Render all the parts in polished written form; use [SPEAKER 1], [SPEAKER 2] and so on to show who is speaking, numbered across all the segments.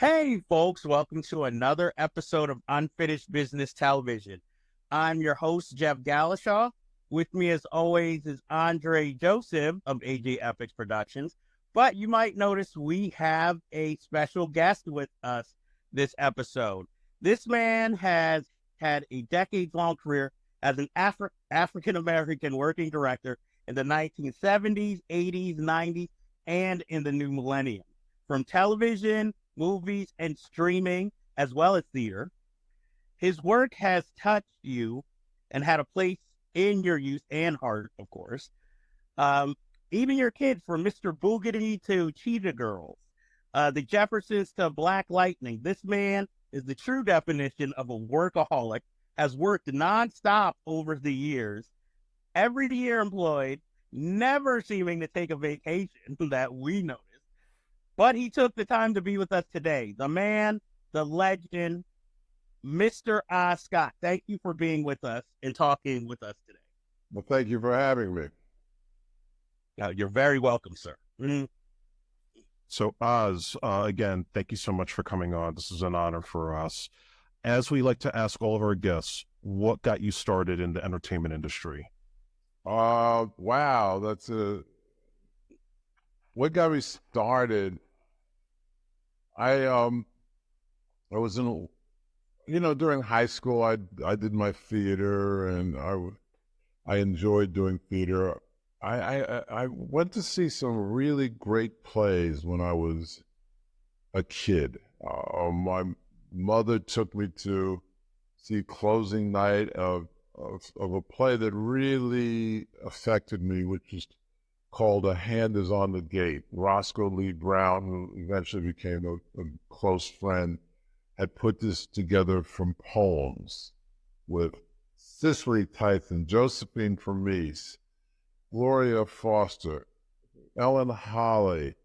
[SPEAKER 1] Hey, folks, welcome to another episode of Unfinished Business Television. I'm your host, Jeff Galashaw. With me, as always, is Andre Joseph of AJ Epics Productions. But you might notice we have a special guest with us this episode. This man has had a decades-long career as an African-American working director in the 1970s, 80s, 90s, and in the new millennium. From television, movies, and streaming, as well as theater. His work has touched you and had a place in your youth and heart, of course. Um, Even your kids, from Mr. Boogity to Cheetah Girls, the Jeffersons to Black Lightning. This man is the true definition of a workaholic, has worked nonstop over the years, every year employed, never seeming to take a vacation that we noticed. But he took the time to be with us today. The man, the legend, Mr. Scott. Thank you for being with us and talking with us today.
[SPEAKER 2] Well, thank you for having me.
[SPEAKER 1] You're very welcome, sir.
[SPEAKER 3] So, Oz, again, thank you so much for coming on. This is an honor for us. As we like to ask all of our guests, what got you started in the entertainment industry?
[SPEAKER 2] Wow, what got me started. I was during high school, I did my theater, and I enjoyed doing theater. I went to see some really great plays when I was a kid. My mother took me to see closing night of a play that really affected me, which is called A Hand Is on the Gate. Roscoe Lee Brown, who eventually became a close friend, had put this together from poems with Cicely Tyson, Josephine Vermees, Gloria Foster, Ellen Holly,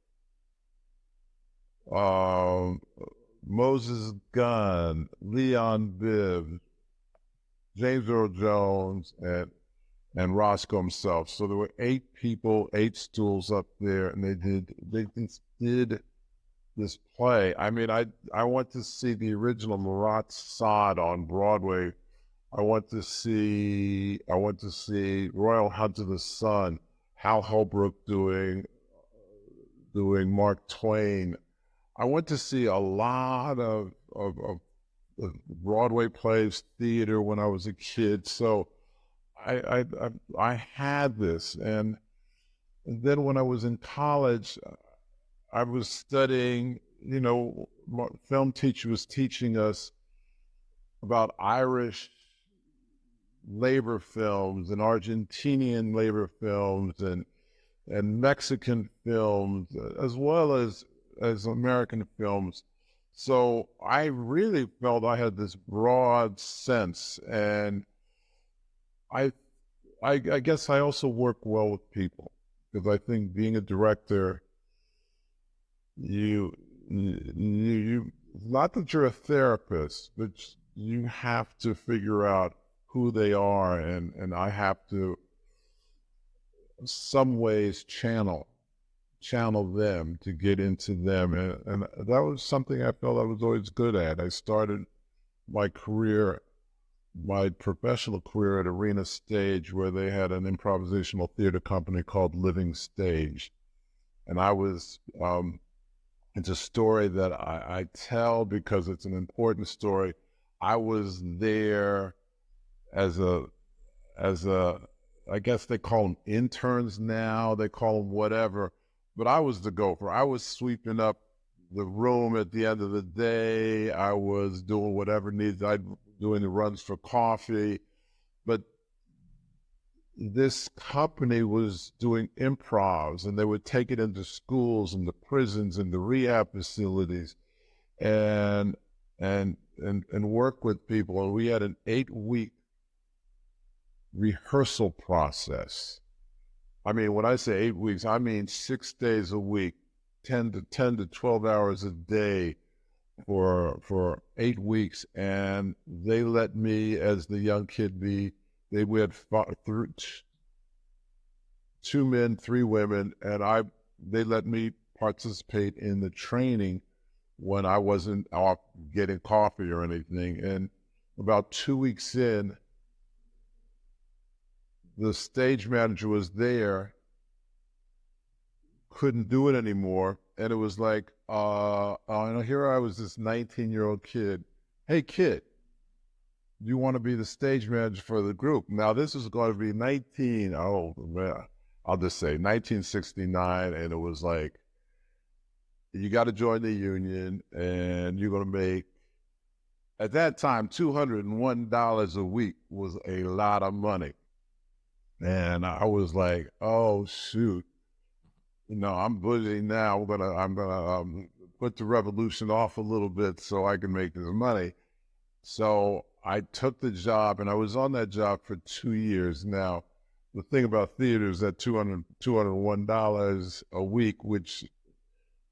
[SPEAKER 2] Moses Gunn, Leon Bibb, James Earl Jones, and Roscoe himself. So there were 8 people, 8 stools up there, and they did this play. I mean, I went to see the original Marat Sade on Broadway. I went to see Royal Hunt of the Sun, Hal Holbrook doing Mark Twain. I went to see a lot of Broadway plays, theater when I was a kid. So I had this, and then when I was in college, I was studying. My film teacher was teaching us about Irish labor films and Argentinian labor films and Mexican films, as well as American films. So I really felt I had this broad sense, and I guess I also work well with people, because I think being a director, you not that you're a therapist, but you have to figure out who they are, and I have to some ways channel them to get into them, and that was something I felt I was always good at. I started my professional career at Arena Stage, where they had an improvisational theater company called Living Stage. And I was, it's a story that I tell because it's an important story. I was there as I guess they call them interns now, they call them whatever, but I was the gopher. I was sweeping up the room at the end of the day. I was doing whatever needs. I'd doing the runs for coffee, but this company was doing improvs, and they would take it into schools and the prisons and the rehab facilities, and work with people. And we had an 8-week rehearsal process. I mean, when I say 8 weeks, I mean 6 days a week, 10 to 12 hours a day for 8 weeks. And they let me, as the young kid, we had 2 men, 3 women, and they let me participate in the training when I wasn't off getting coffee or anything. And about 2 weeks in, the stage manager was there, couldn't do it anymore. And it was like, and here I was, this 19-year-old kid. Hey, kid, do you want to be the stage manager for the group? Now, this is going to be I'll just say 1969. And it was like, you got to join the union and you're going to make, at that time, $201 a week was a lot of money. And I was like, oh, shoot. I'm busy now. I'm gonna put the revolution off a little bit so I can make this money. So I took the job, and I was on that job for 2 years. Now, the thing about theater is that $201 a week, which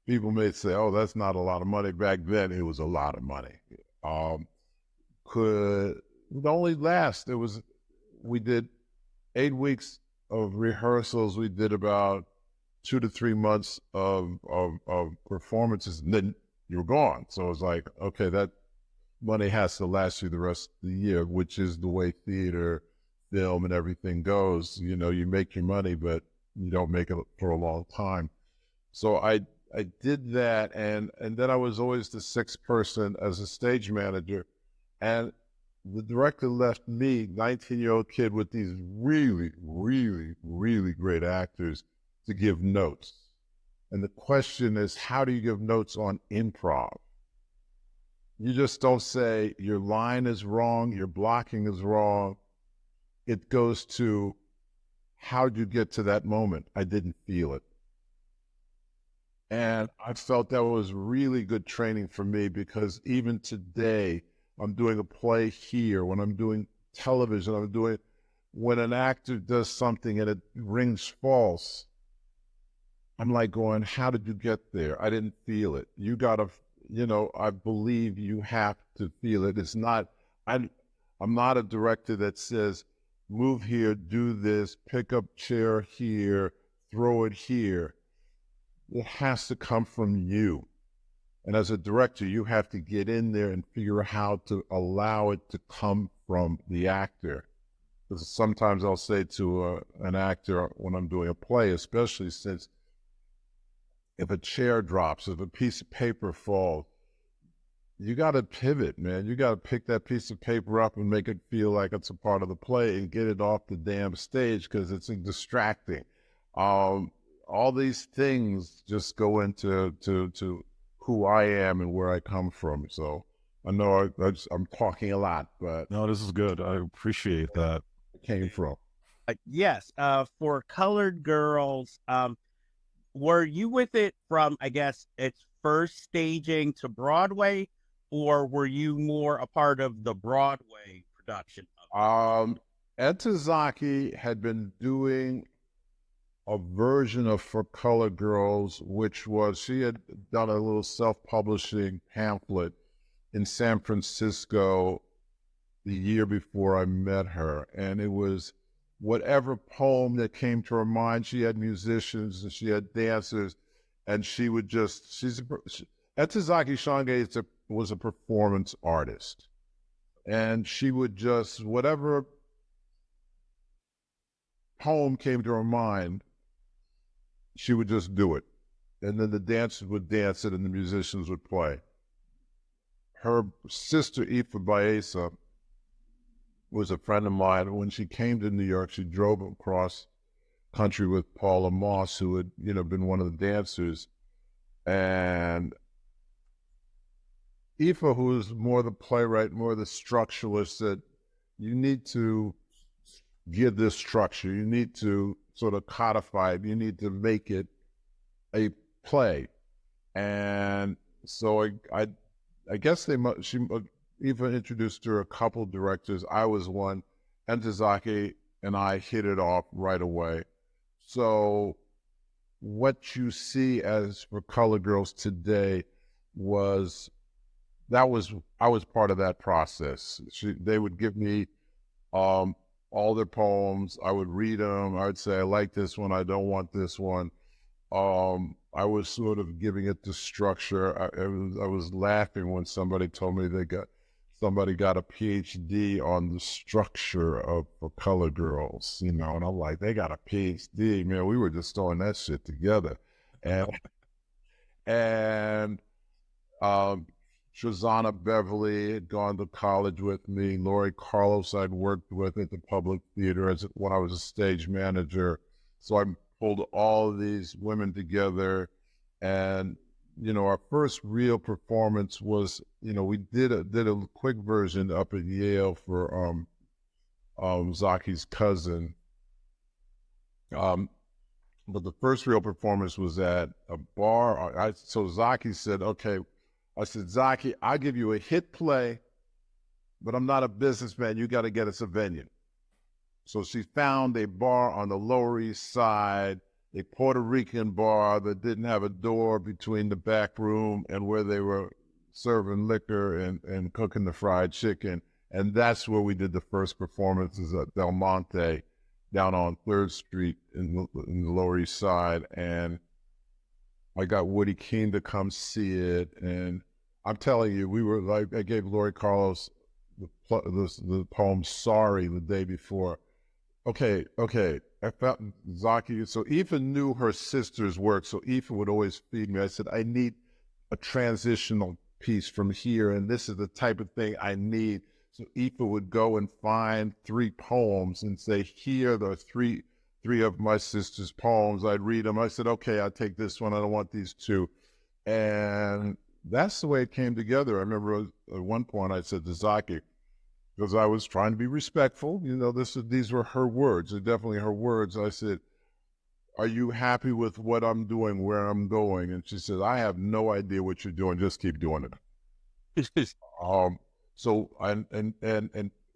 [SPEAKER 2] people may say, oh, that's not a lot of money. Back then, it was a lot of money. Could only last. We did 8 weeks of rehearsals. We did about 2 to 3 months of performances, and then you're gone. So it's like, okay, that money has to last you the rest of the year, which is the way theater, film, and everything goes. You make your money, but you don't make it for a long time. So I did that, and then I was always the sixth person as a stage manager, and the director left me, 19-year-old kid, with these really, really, really great actors to give notes. And the question is, how do you give notes on improv? You just don't say your line is wrong, your blocking is wrong. It goes to, how'd you get to that moment? I didn't feel it. And I felt that was really good training for me, because even today, I'm doing a play here, when I'm doing television, when an actor does something and it rings false, I'm like going, how did you get there? I didn't feel it. You gotta, I believe you have to feel it. It's not, I'm not a director that says, move here, do this, pick up chair here, throw it here. It has to come from you. And as a director, you have to get in there and figure out how to allow it to come from the actor. Because sometimes I'll say to an actor when I'm doing a play, especially since if a chair drops, if a piece of paper falls, you got to pivot, man. You got to pick that piece of paper up and make it feel like it's a part of the play and get it off the damn stage, because it's distracting. All these things just go into to who I am and where I come from. So I know I'm talking a lot, but
[SPEAKER 3] No, this is good. I appreciate that.
[SPEAKER 2] I came from.
[SPEAKER 1] Yes. For Colored Girls, were you with it from, I guess, its first staging to Broadway, or were you more a part of the Broadway production?
[SPEAKER 2] Ed Tazaki had been doing a version of For Colored Girls, which was, she had done a little self-publishing pamphlet in San Francisco the year before I met her. And it was whatever poem that came to her mind. She had musicians and she had dancers, and she would just, Etazaki Shange was a performance artist. And she would just, whatever poem came to her mind, she would just do it. And then the dancers would dance it and the musicians would play. Her sister, Ifa Baeza, was a friend of mine. When she came to New York, she drove across country with Paula Moss, who had, been one of the dancers. And Ifa, who was more the playwright, more the structuralist, said, you need to give this structure. You need to sort of codify it. You need to make it a play. And so I guess she even introduced her a couple directors. I was one, and Tazaki and I hit it off right away. So what you see as For Colored Girls today I was part of that process. They would give me all their poems. I would read them. I would say, I like this one. I don't want this one. I was sort of giving it the structure. I was laughing when somebody told me somebody got a PhD on the structure of for color girls, and I'm like, they got a PhD, man. We were just throwing that shit together, and and Shazana Beverly had gone to college with me. Lori Carlos I'd worked with at the Public Theater when I was a stage manager. So I pulled all of these women together, and our first real performance was, we did a quick version up at Yale for Zaki's cousin. But the first real performance was at a bar. So Zaki said, okay, I said, Zaki, I'll give you a hit play, but I'm not a businessman. You got to get us a venue. So she found a bar on the Lower East Side, a Puerto Rican bar that didn't have a door between the back room and where they were serving liquor and cooking the fried chicken. And that's where we did the first performances at Del Monte down on 3rd Street in the Lower East Side. And I got Woody Keene to come see it. And I'm telling you, we were like, I gave Lori Carlos the poem Sorry the day before. Okay. I felt Zaki. So Aoife knew her sister's work. So Aoife would always feed me. I said, I need a transitional piece from here. And this is the type of thing I need. So Aoife would go and find 3 poems and say, here are three of my sister's poems. I'd read them. I said, okay, I'll take this one. I don't want these 2. And that's the way it came together. I remember at one point I said to Zaki, because I was trying to be respectful, these were her words. They're definitely her words. I said, are you happy with what I'm doing, where I'm going? And she said, I have no idea what you're doing. Just keep doing it. So and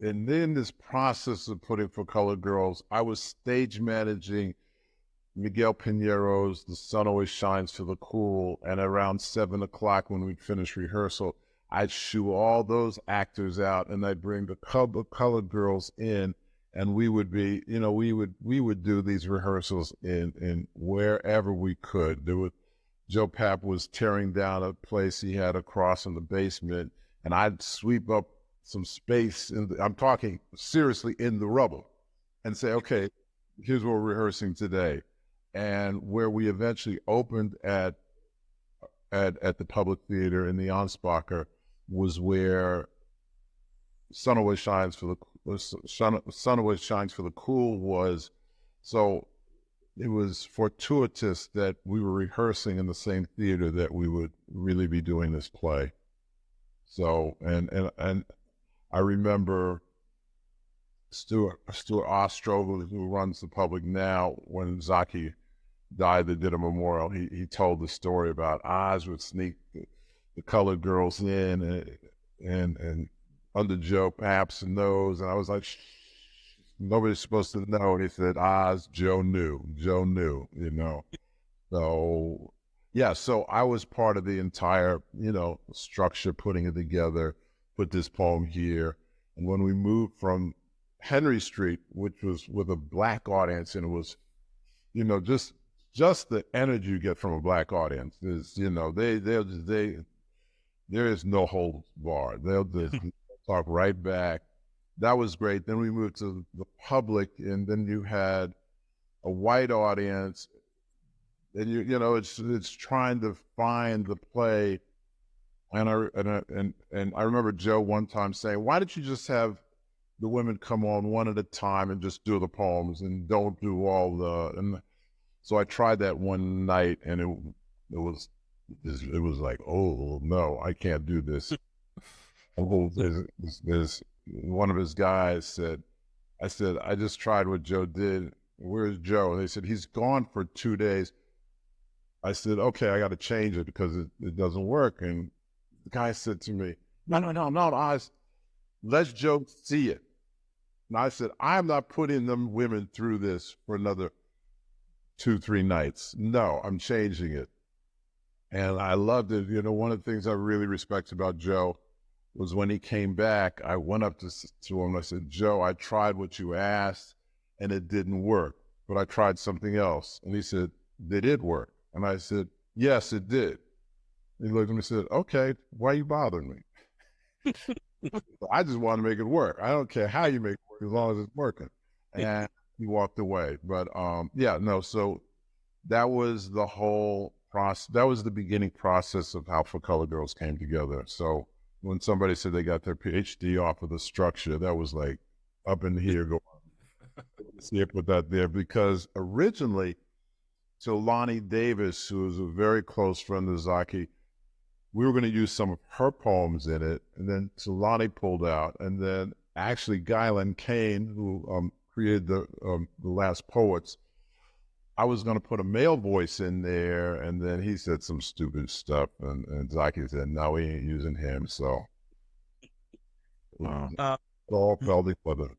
[SPEAKER 2] then this process of putting for Color Girls, I was stage managing Miguel Piñero's The Sun Always Shines for the Cool, and around 7 o'clock when we'd finish rehearsal, I'd shoo all those actors out, and I'd bring the Colored Girls in, and we would be, we would do these rehearsals in wherever we could. Joe Papp was tearing down a place he had across in the basement, and I'd sweep up some space, I'm talking seriously, in the rubble, and say, okay, here's what we're rehearsing today. And where we eventually opened at the Public Theater in the Ansbacher was where Sun Always Shines for the Cool was. So it was fortuitous that we were rehearsing in the same theater that we would really be doing this play. So, and I remember Stuart Ostrover, who runs the Public now, when Zaki died, they did a memorial. He told the story about Oz would sneak the Colored Girls in and under Joe Papp's nose, and I was like, shh, nobody's supposed to know. And he said, Oz, Joe knew, So, yeah, so I was part of the entire, structure, putting it together, put this poem here. And when we moved from Henry Street, which was with a Black audience, and it was, just the energy you get from a Black audience is, there is no holds barred. They'll just talk right back. That was great. Then we moved to the Public, and then you had a white audience, and it's trying to find the play. And I remember Joe one time saying, "Why don't you just have the women come on one at a time and just do the poems and don't do all the?" And so I tried that one night, and it was like, oh no, I can't do this. There's one of his guys said, I just tried what Joe did. Where's Joe? And they said, he's gone for 2 days. I said, okay, I got to change it because it doesn't work. And the guy said to me, no, let Joe see it. And I said, I'm not putting them women through this for another 2-3 nights. No, I'm changing it. And I loved it. One of the things I really respect about Joe was when he came back, I went up to him and I said, Joe, I tried what you asked and it didn't work, but I tried something else. And he said, they did work. And I said, yes, it did. He looked at me and said, okay, why are you bothering me? I just want to make it work. I don't care how you make it work as long as it's working. And he walked away. But yeah, no, so that was the whole process. That was the beginning process of how For Color Girls came together. So when somebody said they got their PhD off of the structure, that was like up in here going, see it put that there, because originally, so Lonnie Davis, who was a very close friend of Zaki, we were going to use some of her poems in it, and then Solani pulled out, and then actually Guyland Kane, who created the Last Poets, I was going to put a male voice in there, and then he said some stupid stuff, and Zaki said, no, we ain't using him, so
[SPEAKER 3] Wow.
[SPEAKER 2] it all fell together.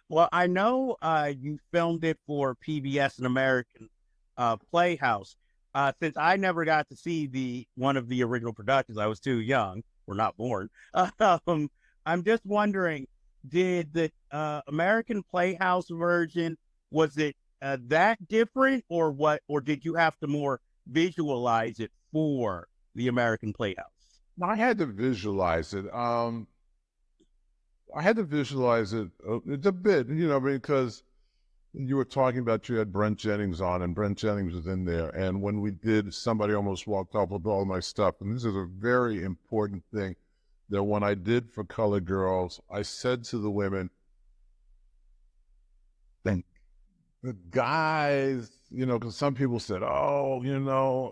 [SPEAKER 1] Well, I know you filmed it for PBS, an American Playhouse. Since I never got to see one of the original productions, I was too young, or not born. I'm just wondering, did the American Playhouse version, was it that different, or what? Or did you have to more visualize it for the American Playhouse?
[SPEAKER 2] I had to visualize it. I had to visualize it. It's a bit, because you were talking about, you had Brent Jennings on, and Brent Jennings was in there. And when we did Somebody Almost Walked Off with All My Stuff, and this is a very important thing, that when I did For Color Girls, I said to the women, the guys, because some people said, oh,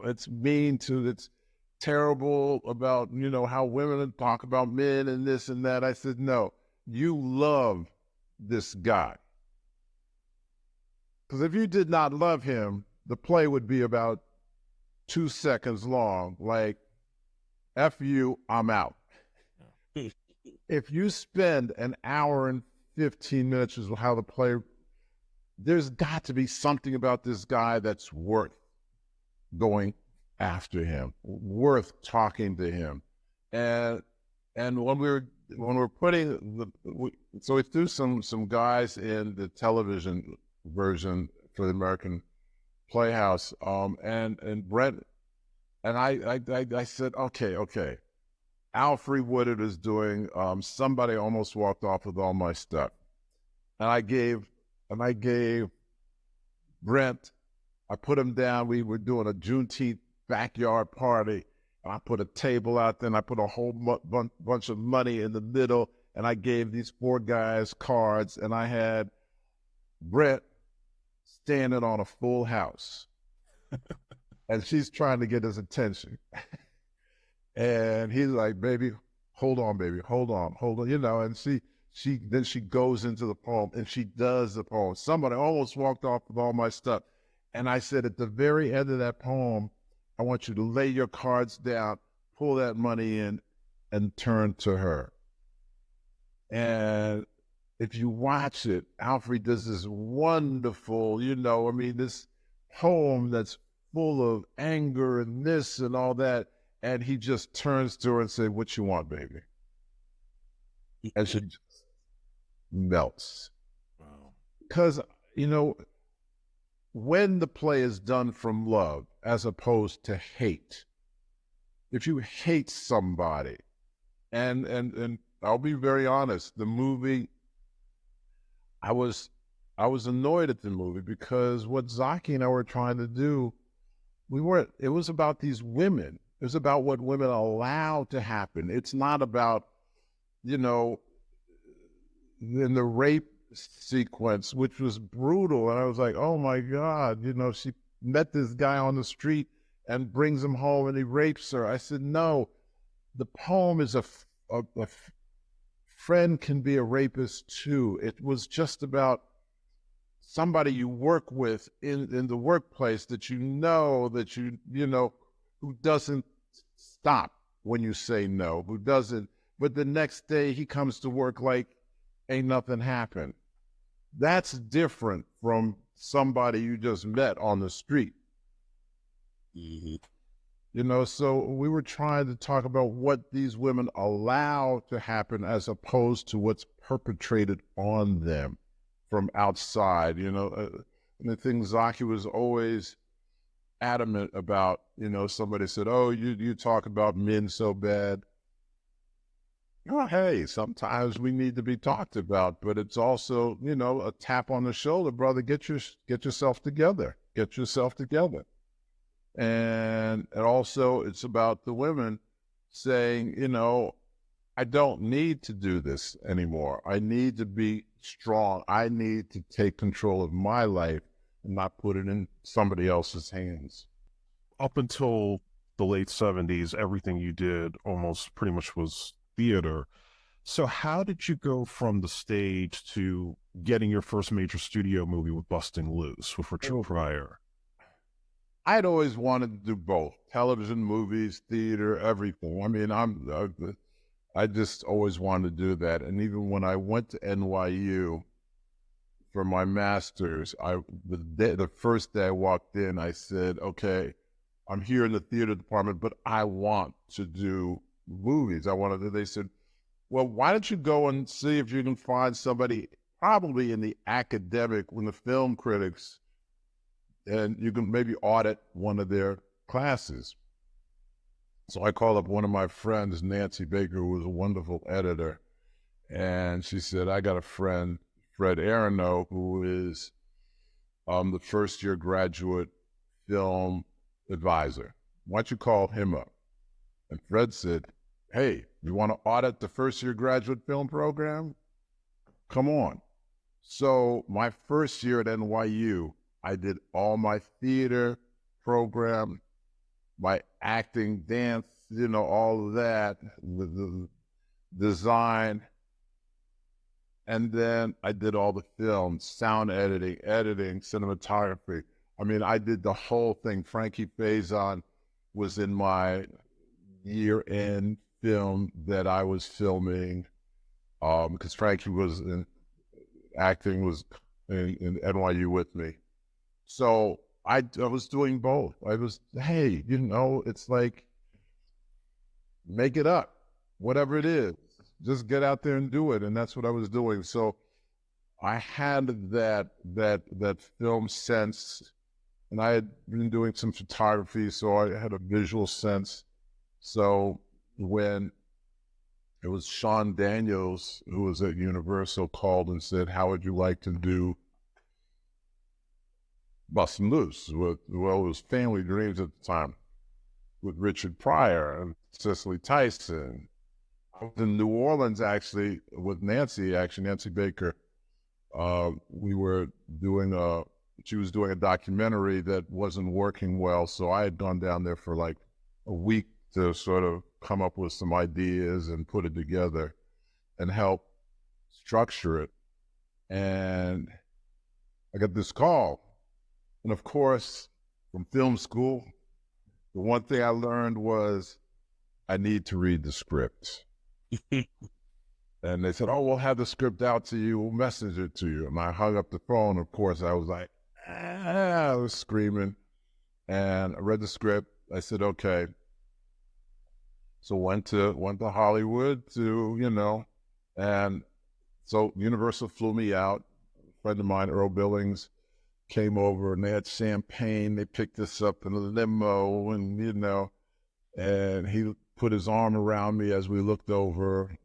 [SPEAKER 2] it's it's terrible about, how women talk about men and this and that. I said, no, you love this guy. Because if you did not love him, the play would be about 2 seconds long, like, F you, I'm out. If you spend an hour and 15 minutes is how the play, there's got to be something about this guy that's worth going after him, worth talking to him. And when we're putting so we threw some guys in the television version for the American Playhouse, and Brent and I said, okay, Alfre Woodard is doing Somebody Almost Walked Off with All My Stuff, and I gave Brent, I put him down. We were doing a Juneteenth backyard party, and I put a table out there, and I put a whole bunch of money in the middle, and I gave these 4 guys cards, and I had Brent standing on a full house, and she's trying to get his attention. And he's like, baby, hold on, baby, hold on, and she goes into the poem, and she does the poem. Somebody Almost Walked Off with All My Stuff. And I said, at the very end of that poem, I want you to lay your cards down, pull that money in, and turn to her. And if you watch it, Alfre does this wonderful, this poem that's full of anger and this and all that. And he just turns to her and says, what you want, baby? And she just melts.
[SPEAKER 3] Wow.
[SPEAKER 2] Because, when the play is done from love as opposed to hate, if you hate somebody, and I'll be very honest, the movie, I was annoyed at the movie because what Zaki and I were trying to do, it was about these women. It was about what women allow to happen. It's not about, in the rape sequence, which was brutal. And I was like, oh my God, she met this guy on the street and brings him home and he rapes her. I said, no, the poem is a friend can be a rapist too. It was just about somebody you work with in the workplace that who doesn't stop when you say no, who doesn't, but the next day he comes to work like ain't nothing happened. That's different from somebody you just met on the street.
[SPEAKER 1] Mm-hmm.
[SPEAKER 2] So we were trying to talk about what these women allow to happen as opposed to what's perpetrated on them from outside, and the thing Zaki was always adamant about, somebody said, oh, you talk about men so bad. Oh, hey, sometimes we need to be talked about, but it's also, a tap on the shoulder, brother. Get yourself together. Get yourself together. And also it's about the women saying, I don't need to do this anymore. I need to be strong. I need to take control of my life and not put it in somebody else's hands.
[SPEAKER 3] Up until the late 70s, everything you did almost pretty much was theater. So how did you go from the stage to getting your first major studio movie with Bustin' Loose with Richard Pryor?
[SPEAKER 2] I'd always wanted to do both: television, movies, theater, everything. I mean, I just always wanted to do that. And even when I went to NYU for my master's, the first day I walked in, I said, okay, I'm here in the theater department, but I want to do movies. They said, well, why don't you go and see if you can find somebody probably in the academic, when the film critics, and you can maybe audit one of their classes. So I called up one of my friends, Nancy Baker, who was a wonderful editor, and she said, I got a friend, Fred Aronow, who is the first-year graduate film advisor. Why don't you call him up? And Fred said, hey, you want to audit the first-year graduate film program? Come on. So my first year at NYU, I did all my theater program, my acting, dance, all of that, the design. And then I did all the film, sound editing, cinematography. I mean, I did the whole thing. Frankie Faison was in my year-end film that I was filming, because Frankie was in NYU with me. So I was doing both. Hey, it's like, make it up, whatever it is. Just get out there and do it. And that's what I was doing. So I had that film sense, and I had been doing some photography, so I had a visual sense. So when it was Sean Daniels, who was at Universal, called and said, how would you like to do Bustin' Loose? It was Family Dreams at the time, with Richard Pryor and Cicely Tyson. I was in New Orleans, actually, with Nancy Baker. We were doing she was doing a documentary that wasn't working well, so I had gone down there for like a week to sort of come up with some ideas and put it together and help structure it. And I got this call. And of course, from film school, the one thing I learned was I need to read the script. And they said, oh, we'll have the script out to you. We'll message it to you. And I hung up the phone. Of course, I was like, I was screaming. And I read the script. I said, okay. So went to Hollywood and so Universal flew me out. A friend of mine, Earl Billings, came over, and they had champagne. They picked us up in a limo, and and he put his arm around me as we looked over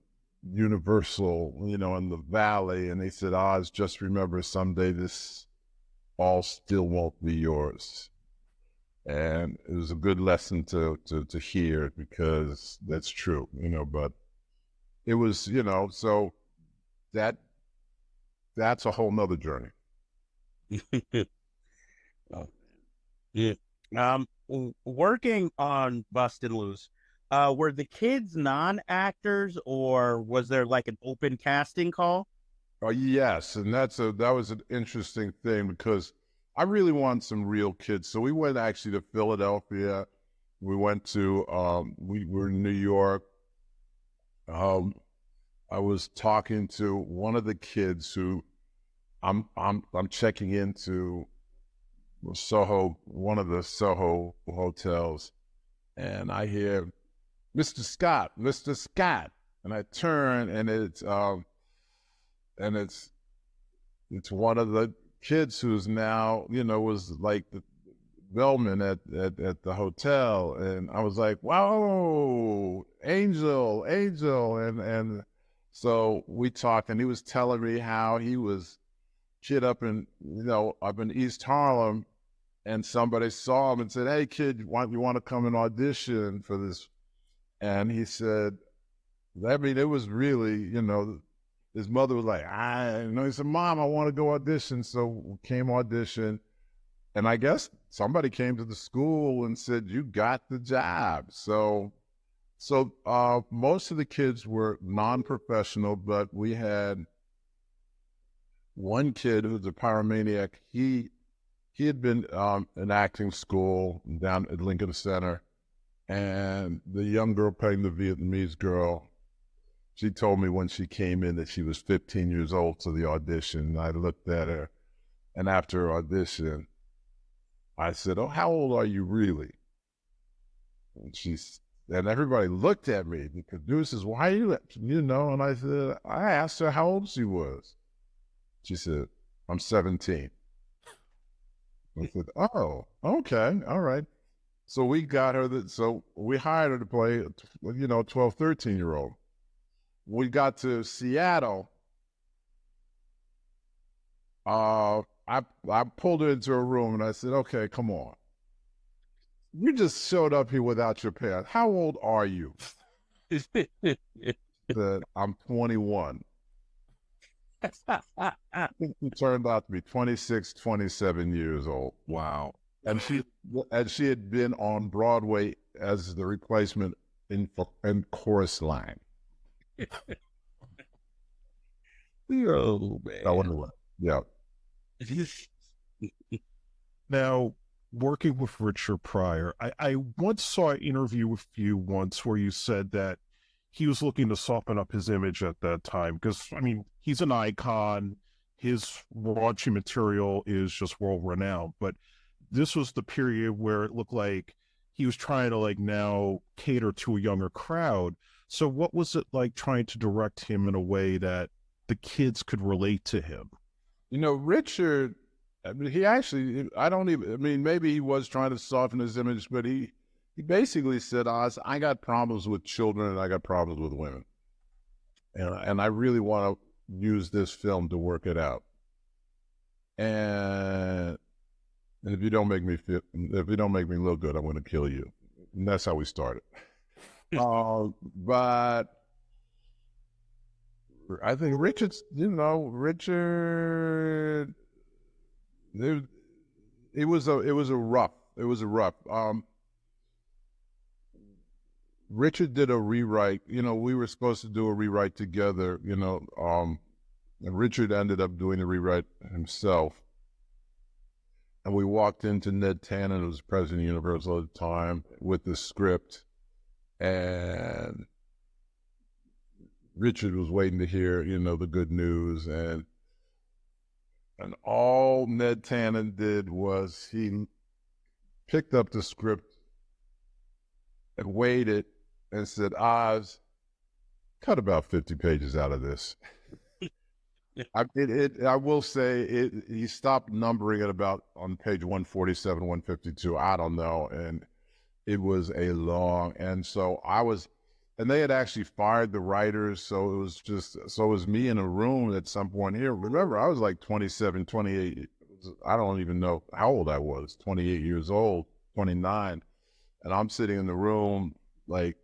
[SPEAKER 2] Universal, in the valley, and they said, Oz, just remember, someday this all still won't be yours. And it was a good lesson to hear, because that's true, but it was, so that's a whole nother journey.
[SPEAKER 1] Oh, yeah. Working on Bustin' Loose, were the kids non-actors, or was there like an open casting call?
[SPEAKER 2] Oh, yes, and that was an interesting thing, because I really want some real kids. So we went actually to Philadelphia. We went to we were in New York. I was talking to one of the kids who I'm checking into Soho, one of the Soho hotels, and I hear, Mr. Scott, and I turn, and it's one of the kids who's now, was like bellman at the hotel, and I was like, "Whoa, Angel, Angel!" And so we talked, and he was telling me how he was kid up in East Harlem, and somebody saw him and said, "Hey, kid, you want to come and audition for this?" And he said, I mean, it was really, his mother was like, he said, "Mom, I want to go audition." So we came audition. And I guess somebody came to the school and said, "You got the job." So most of the kids were non-professional, but we had one kid who's a pyromaniac. He had been in acting school down at Lincoln Center, and the young girl playing the Vietnamese girl, she told me when she came in that she was 15 years old to the audition. I looked at her, and after her audition, I said, "Oh, how old are you really?" And everybody looked at me. The producers, "Why are you, And I said, I asked her how old she was. She said, "I'm 17. I said, "Oh, okay, all right." So we got her so we hired her to play, 12, 13-year-old. We got to Seattle. I pulled her into a room and I said, "Okay, come on. You just showed up here without your parents. How old are you?" Said, "I'm 21. She turned out to be 26, 27 years old.
[SPEAKER 3] Wow.
[SPEAKER 2] And she had been on Broadway as the replacement in Chorus Line.
[SPEAKER 1] Oh, man.
[SPEAKER 2] Yeah.
[SPEAKER 3] Now, working with Richard Pryor, I once saw an interview with you once where you said that he was looking to soften up his image at that time because, I mean, he's an icon. His raunchy material is just world-renowned. But this was the period where it looked like he was trying to, now cater to a younger crowd. So what was it like trying to direct him in a way that the kids could relate to him?
[SPEAKER 2] Richard, I mean, he actually, maybe he was trying to soften his image, but he basically said, "Oz, I got problems with children and I got problems with women. And I really want to use this film to work it out. And if you don't make me look good, I'm going to kill you." And that's how we started. But I think Richard, it was a rough. Richard did a rewrite. We were supposed to do a rewrite together. And Richard ended up doing the rewrite himself. And we walked into Ned Tannen, who was president of Universal at the time, with the script, and Richard was waiting to hear, the good news, and all Ned Tannen did was he picked up the script and weighed it and said, "Oz, cut about 50 pages out of this." I will say he stopped numbering it about on page 147, 152. I don't know. And it was a long, and they had actually fired the writers. So it was me in a room at some point here. Remember, I was like 27, 28. I don't even know how old I was, 28 years old, 29. And I'm sitting in the room, like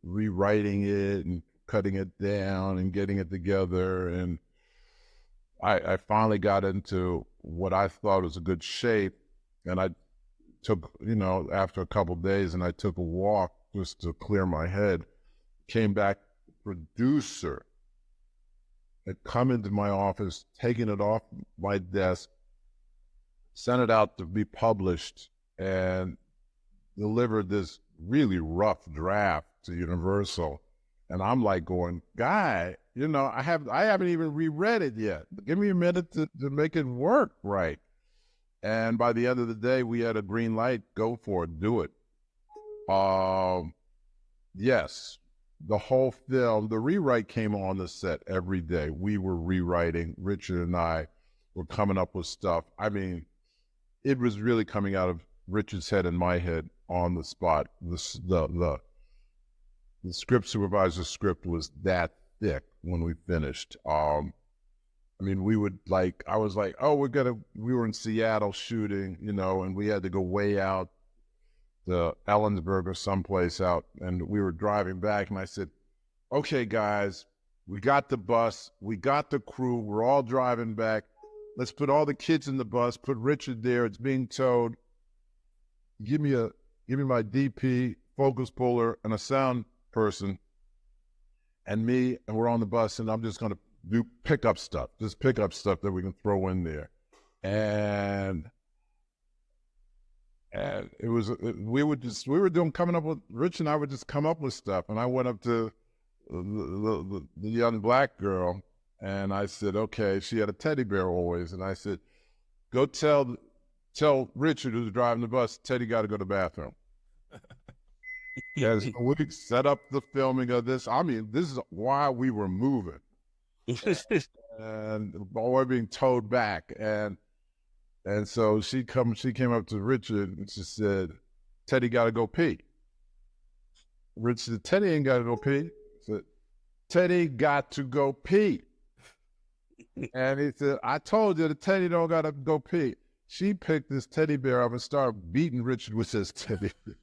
[SPEAKER 2] rewriting it and cutting it down and getting it together. And I finally got into what I thought was a good shape. And I took, after a couple of days, and I took a walk just to clear my head. Came back, producer had come into my office, taken it off my desk, sent it out to be published, and delivered this really rough draft to Universal. And I'm like going, "Guy, I haven't even reread it yet. Give me a minute to make it work right." And by the end of the day, we had a green light. Go for it. Do it. Yes, the whole film, the rewrite came on the set every day. We were rewriting. Richard and I were coming up with stuff. I mean, it was really coming out of Richard's head and my head on the spot. The script supervisor's script was that thick when we finished. I mean, I was like, oh, we were in Seattle shooting, you know, and we had to go way out to Ellensburg or someplace out, and we were driving back, and I said, okay, guys, we got the bus, we got the crew, we're all driving back. Let's put all the kids in the bus, put Richard there, it's being towed. Give me my DP, focus puller, and a sound person, and me, and we're on the bus, and I'm just going to do pickup stuff that we can throw in there. And Rich and I would just come up with stuff. And I went up to the young black girl, and I said, okay, she had a teddy bear always. And I said, go tell Richard, who's driving the bus, Teddy got to go to the bathroom. Yes, we set up the filming of this. I mean, this is why we were moving. And we're being towed back. And so she came up to Richard and she said, Teddy got to go pee. Richard said, Teddy ain't got to go pee. Said, Teddy got to go pee. And he said, I told you that Teddy don't got to go pee. She picked this teddy bear up and started beating Richard with this teddy bear.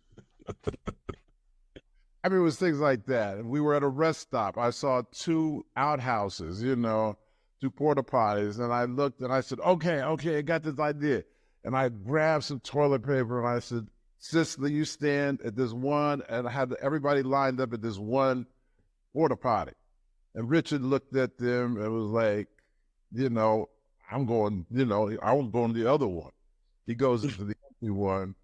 [SPEAKER 2] I mean, it was things like that. And we were at a rest stop. I saw 2 outhouses, you know, 2 porta potties. And I looked and I said, okay, I got this idea. And I grabbed some toilet paper and I said, Cicely, you stand at this one. And I had everybody lined up at this one porta potty. And Richard looked at them and was like, you know, I was going the other one. He goes into the empty one,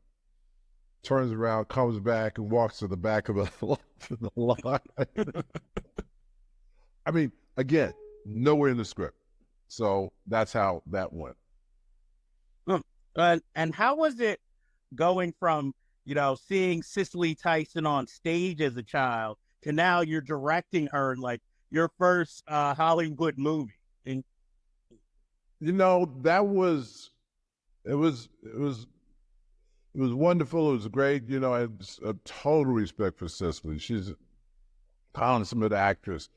[SPEAKER 2] turns around, comes back, and walks to the back of the line. I mean, again, nowhere in the script. So that's how that went.
[SPEAKER 1] And how was it going from, you know, seeing Cicely Tyson on stage as a child to now you're directing her in like your first Hollywood movie? And
[SPEAKER 2] you know, it was wonderful. It was great. You know, I had a total respect for Cicely. She's a consummate actress.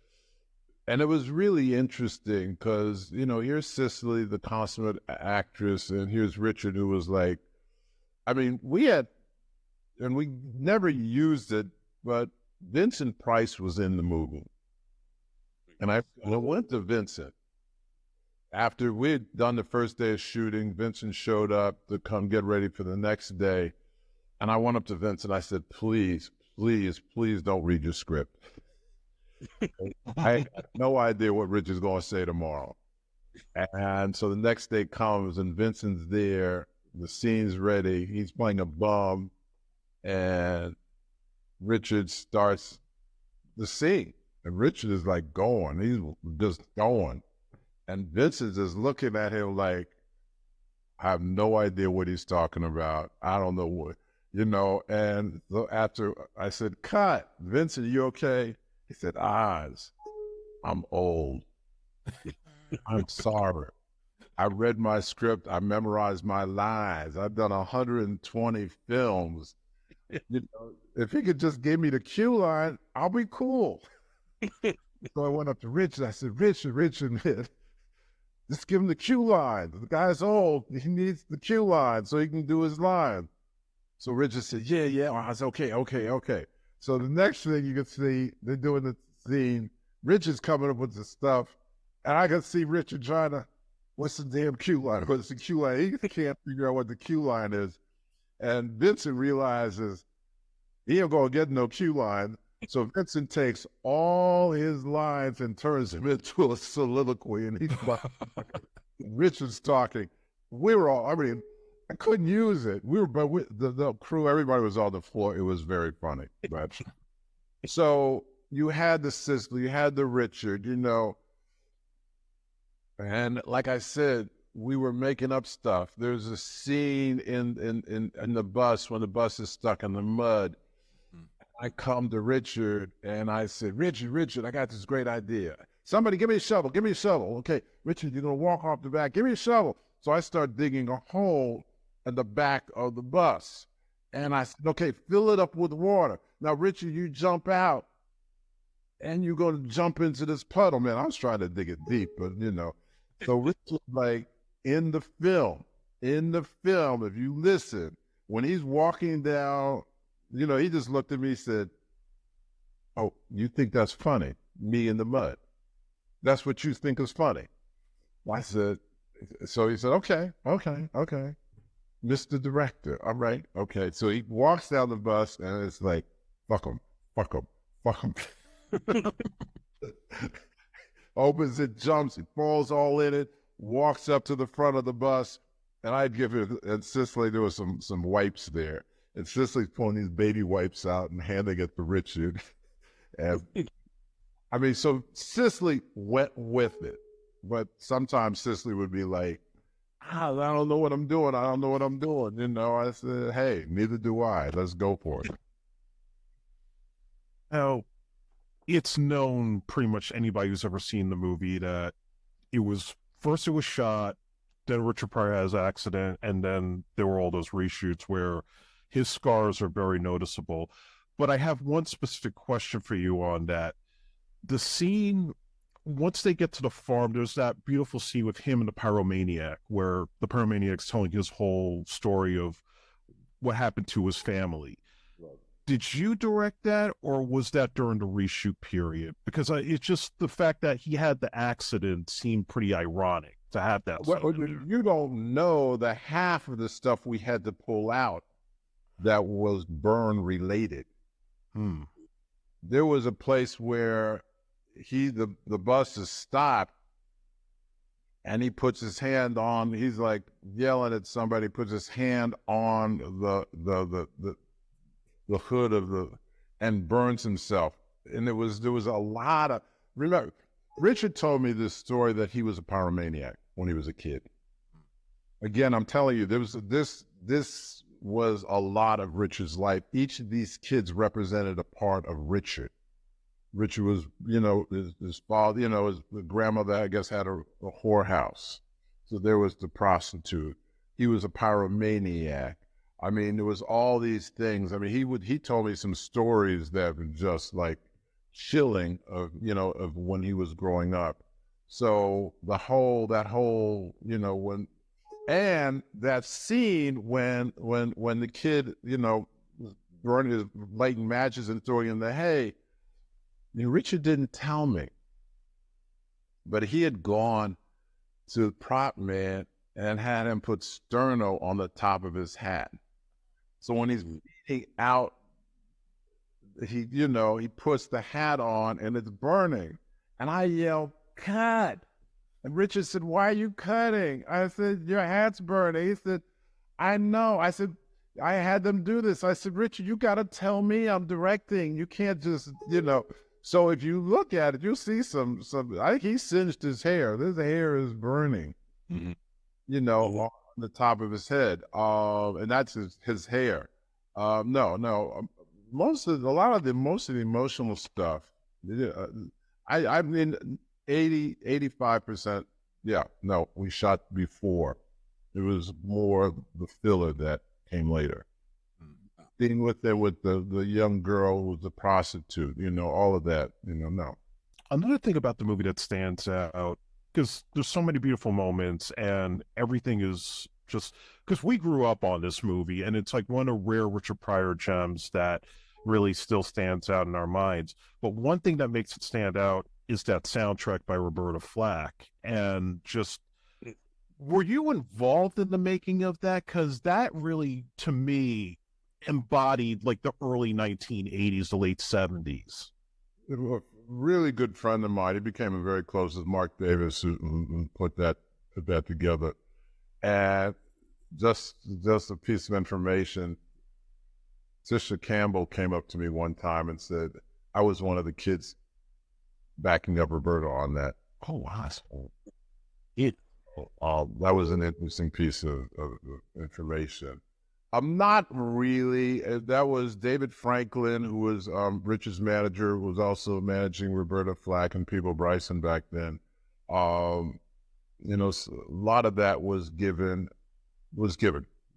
[SPEAKER 2] And it was really interesting because, you know, here's Cicely, the consummate actress, and here's Richard, who was like, I mean, we never used it, but Vincent Price was in the movie. And I went to Vincent. After we had done the first day of shooting, Vincent showed up to come get ready for the next day. And I went up to Vincent. I said, please, please, please don't read your script. I had no idea what Richard's going to say tomorrow. And so the next day comes and Vincent's there. The scene's ready. He's playing a bum. And Richard starts the scene. And Richard is like going. He's just going. And Vincent is looking at him like, I have no idea what he's talking about. I don't know what, you know. And so after I said, cut, Vincent, you okay? He said, Oz, I'm old. I'm sorry. I read my script. I memorized my lines. I've done 120 films. You know, if he could just give me the cue line, I'll be cool. So I went up to Richard. I said, Richard, man, just give him the cue line. The guy's old. He needs the cue line so he can do his line. So Richard said, yeah. I said, okay. So the next thing you can see, they're doing the scene. Richard's coming up with the stuff. And I can see Richard trying to, what's the damn cue line? What's the cue line? He can't figure out what the cue line is. And Vincent realizes he ain't going to get no cue line. So Vincent takes all his lines and turns them into a soliloquy. And Richard's talking. I couldn't use it. The crew, everybody was on the floor. It was very funny. But so you had the Cicely, you had the Richard, you know. And like I said, we were making up stuff. There's a scene in the bus when the bus is stuck in the mud. I come to Richard and I said, Richard, I got this great idea. Somebody give me a shovel. Okay, Richard, you're going to walk off the back. Give me a shovel. So I start digging a hole in the back of the bus. And I said, okay, fill it up with water. Now, Richard, you jump out and you're going to jump into this puddle. Man, I was trying to dig it deep, but So Richard, like in the film, if you listen, when he's walking down, he just looked at me and said, "Oh, you think that's funny? Me in the mud. That's what you think is funny." I said, so he said, okay. Mr. Director, all right, okay. So he walks down the bus and it's like, fuck him. Opens it, jumps, he falls all in it, walks up to the front of the bus, and I'd give it, and Cicely, there was some wipes there. And Cicely's pulling these baby wipes out and handing it to Richard. And I mean, so Cicely went with it. But sometimes Cicely would be like, I don't know what I'm doing. I said, hey, neither do I. Let's go for it.
[SPEAKER 3] Now, it's known, pretty much anybody who's ever seen the movie, that it was shot, then Richard Pryor has an accident, and then there were all those reshoots where his scars are very noticeable. But I have one specific question for you on that. The scene, once they get to the farm, there's that beautiful scene with him and the pyromaniac, where the pyromaniac's telling his whole story of what happened to his family. Right. Did you direct that, or was that during the reshoot period? Because it's just the fact that he had the accident seemed pretty ironic to have that.
[SPEAKER 2] Well, you don't know the half of the stuff we had to pull out that was burn related. There was a place where the bus is stopped and he puts his hand on, he's like yelling at somebody, puts his hand on the hood of and burns himself. And there was a lot of, remember, Richard told me this story that he was a pyromaniac when he was a kid. Again, I'm telling you, this was a lot of Richard's life. Each of these kids represented a part of Richard. Richard was, his father, his grandmother, I guess, had a whorehouse. So there was the prostitute. He was a pyromaniac. I mean, there was all these things. I mean, he told me some stories that were just like chilling of when he was growing up. So that whole, and that scene when the kid, burning his lighting matches and throwing in the hay, Richard didn't tell me, but he had gone to the prop man and had him put sterno on the top of his hat. So when he's eating out, he puts the hat on and it's burning. And I yelled, cut. And Richard said, why are you cutting? I said, your hat's burning. He said, I know. I said, I had them do this. I said, Richard, you got to tell me I'm directing. You can't just, So if you look at it, you'll see some. I think he singed his hair. His hair is burning, on the top of his head. And that's his hair. Most of the emotional stuff. I mean, 85%. Yeah, no, we shot before. It was more the filler that came later. Being with the young girl who was a prostitute, all of that, no.
[SPEAKER 3] Another thing about the movie that stands out, because there's so many beautiful moments and everything is just, because we grew up on this movie and it's like one of rare Richard Pryor gems that really still stands out in our minds. But one thing that makes it stand out is that soundtrack by Roberta Flack. And just, were you involved in the making of that? Because that really, to me, embodied like the early 1980s, the late 70s.
[SPEAKER 2] A really good friend of mine. He became very close with Mark Davis, who put that together. And just a piece of information. Tisha Campbell came up to me one time and said, I was one of the kids backing up Roberta on that.
[SPEAKER 3] Oh, wow.
[SPEAKER 2] That was an interesting piece of information. I'm not really. That was David Franklin, who was Richard's manager, was also managing Roberta Flack and Peebo Bryson back then. A lot of that was given.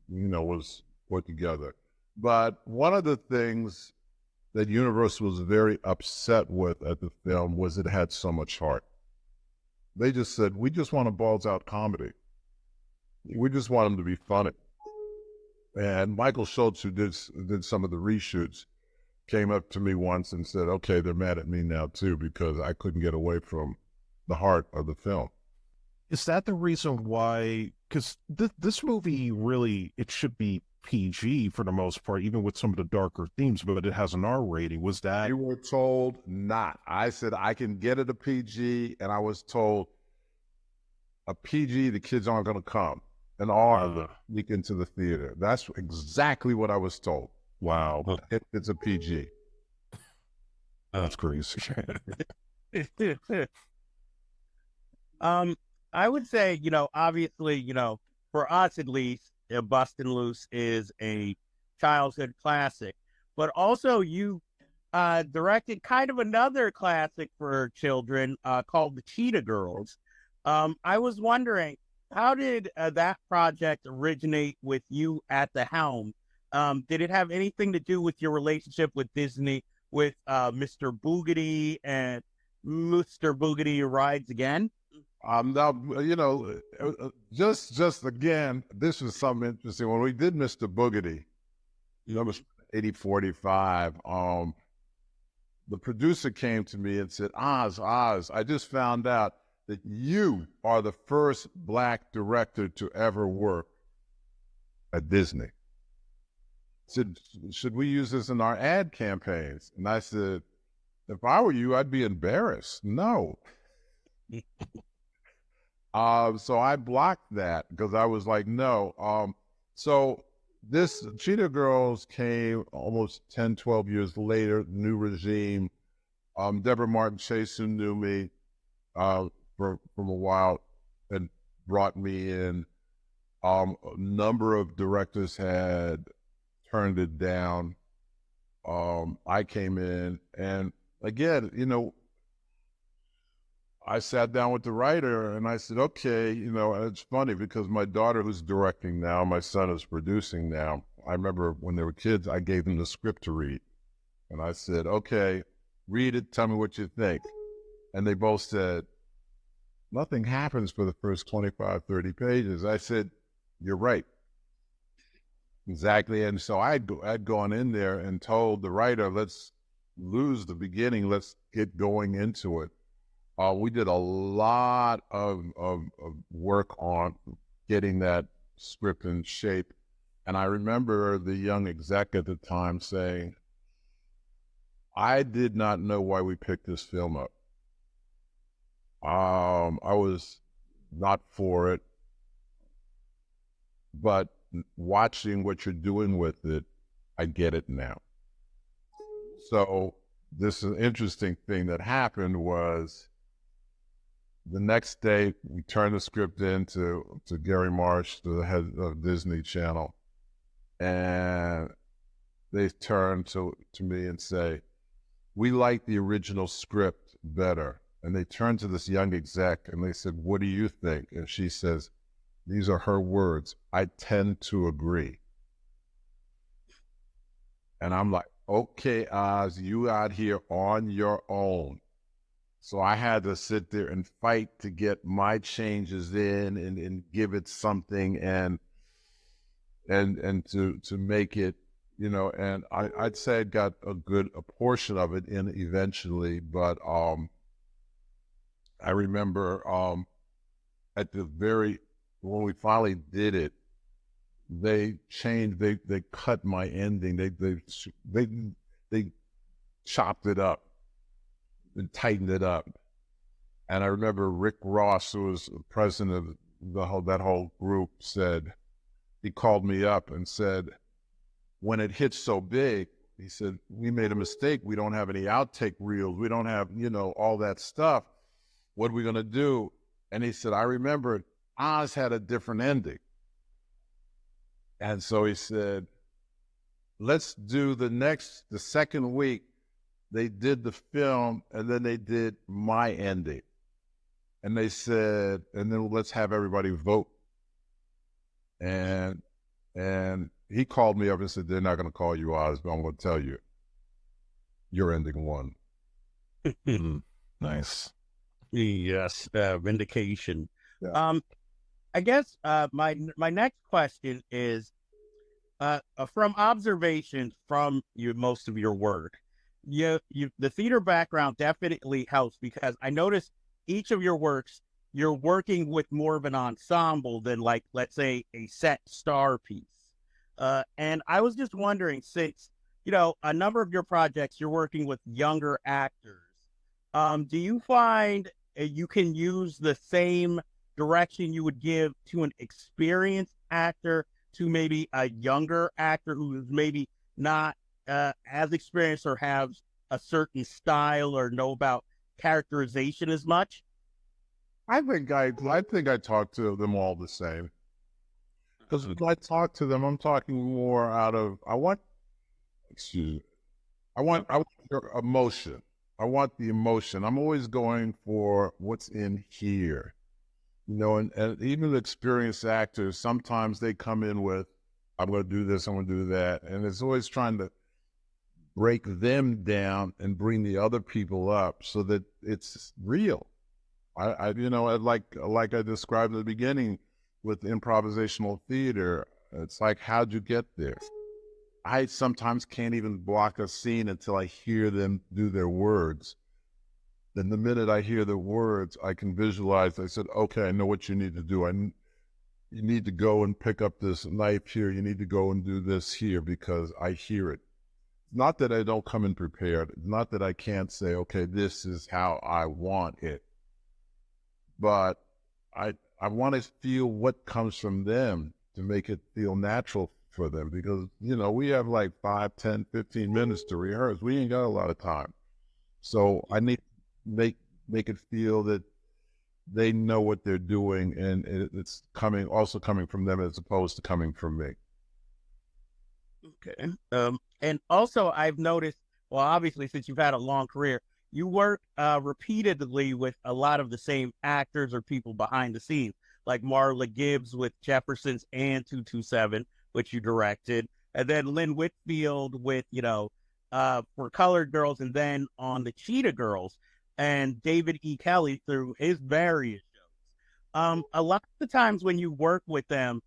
[SPEAKER 2] was put together. But one of the things that Universal was very upset with at the film was it had so much heart. They just said, we just want a balls out comedy. We just want them to be funny. And Michael Schultz, who did some of the reshoots, came up to me once and said, okay, they're mad at me now too, because I couldn't get away from the heart of the film.
[SPEAKER 3] Is that the reason why? Because this movie really, it should be PG for the most part, even with some of the darker themes, but it has an R rating. Was that?
[SPEAKER 2] We were told not. I said, I can get it a PG, and I was told a PG, the kids aren't going to come, and R leak into the theater. That's exactly what I was told.
[SPEAKER 3] Wow.
[SPEAKER 2] It's a PG.
[SPEAKER 3] That's crazy.
[SPEAKER 1] I would say, obviously, for us at least, Bustin' Loose is a childhood classic, but also you directed kind of another classic for children called The Cheetah Girls. I was wondering, how did that project originate with you at the helm? Did it have anything to do with your relationship with Disney, with Mr. Boogedy and Mr. Boogedy Rides Again?
[SPEAKER 2] Now, just again, this was something interesting. When we did Mr. Boogedy, that was 8045, the producer came to me and said, Oz, I just found out that you are the first Black director to ever work at Disney. Said, should we use this in our ad campaigns? And I said, if I were you, I'd be embarrassed. No. So I blocked that because I was like, no. So this Cheetah Girls came almost 10, 12 years later, new regime. Deborah Martin Chase, who knew me from a while, and brought me in. A number of directors had turned it down. I came in, and again, I sat down with the writer and I said, okay, and it's funny because my daughter who's directing now, my son is producing now. I remember when they were kids, I gave them the script to read. And I said, okay, read it, tell me what you think. And they both said, nothing happens for the first 25, 30 pages. I said, you're right. Exactly. And so I'd gone in there and told the writer, let's lose the beginning, let's get going into it. We did a lot of work on getting that script in shape. And I remember the young exec at the time saying, I did not know why we picked this film up. I was not for it, but watching what you're doing with it, I get it now. So this interesting thing that happened was, the next day, we turned the script in to Gary Marsh, the head of Disney Channel, and they turned to me and say, we like the original script better. And they turned to this young exec and they said, what do you think? And she says, these are her words, I tend to agree. And I'm like, okay, Oz, you out here on your own. So I had to sit there and fight to get my changes in and give it something and to make it, and I'd say I got a portion of it in eventually, but I remember when we finally did it, they changed, they cut my ending, they chopped it up and tightened it up. And I remember Rick Ross, who was president of that whole group, he called me up and said, when it hits so big, he said, we made a mistake. We don't have any outtake reels. We don't have, all that stuff. What are we going to do? And he said, I remembered Oz had a different ending. And so he said, let's do the second week, they did the film and then they did my ending. And they said, and then let's have everybody vote. And And he called me up and said, they're not going to call you Oz, but I'm going to tell you, you're ending one.
[SPEAKER 3] Nice.
[SPEAKER 1] Yes, vindication.
[SPEAKER 2] Yeah.
[SPEAKER 1] I guess my next question is from observations from most of your work. The theater background definitely helps because I notice each of your works you're working with more of an ensemble than, like, let's say, a set star piece. And I was just wondering, since a number of your projects you're working with younger actors, do you find you can use the same direction you would give to an experienced actor to maybe a younger actor who is maybe not as experienced or has a certain style or know about characterization as much?
[SPEAKER 2] I think I talk to them all the same. Because when I talk to them, I'm talking more out of, I want your emotion. I want the emotion. I'm always going for what's in here. And even experienced actors, sometimes they come in with, I'm going to do this, I'm going to do that. And it's always trying to break them down and bring the other people up so that it's real. Like I described at the beginning with improvisational theater, it's like, how'd you get there? I sometimes can't even block a scene until I hear them do their words. Then the minute I hear the words, I can visualize. I said, okay, I know what you need to do. You need to go and pick up this knife here. You need to go and do this here because I hear it. Not that I don't come in prepared. Not that I can't say, okay, this is how I want it. But I want to feel what comes from them to make it feel natural for them because, we have like 5, 10, 15 minutes to rehearse. We ain't got a lot of time. So I need to make it feel that they know what they're doing and it's also coming from them as opposed to coming from me.
[SPEAKER 1] Okay. And also I've noticed, well, obviously, since you've had a long career, you work repeatedly with a lot of the same actors or people behind the scenes, like Marla Gibbs with Jefferson's and 227, which you directed, and then Lynn Whitfield with, for Colored Girls, and then on the Cheetah Girls, and David E. Kelly through his various shows. A lot of the times when you work with them,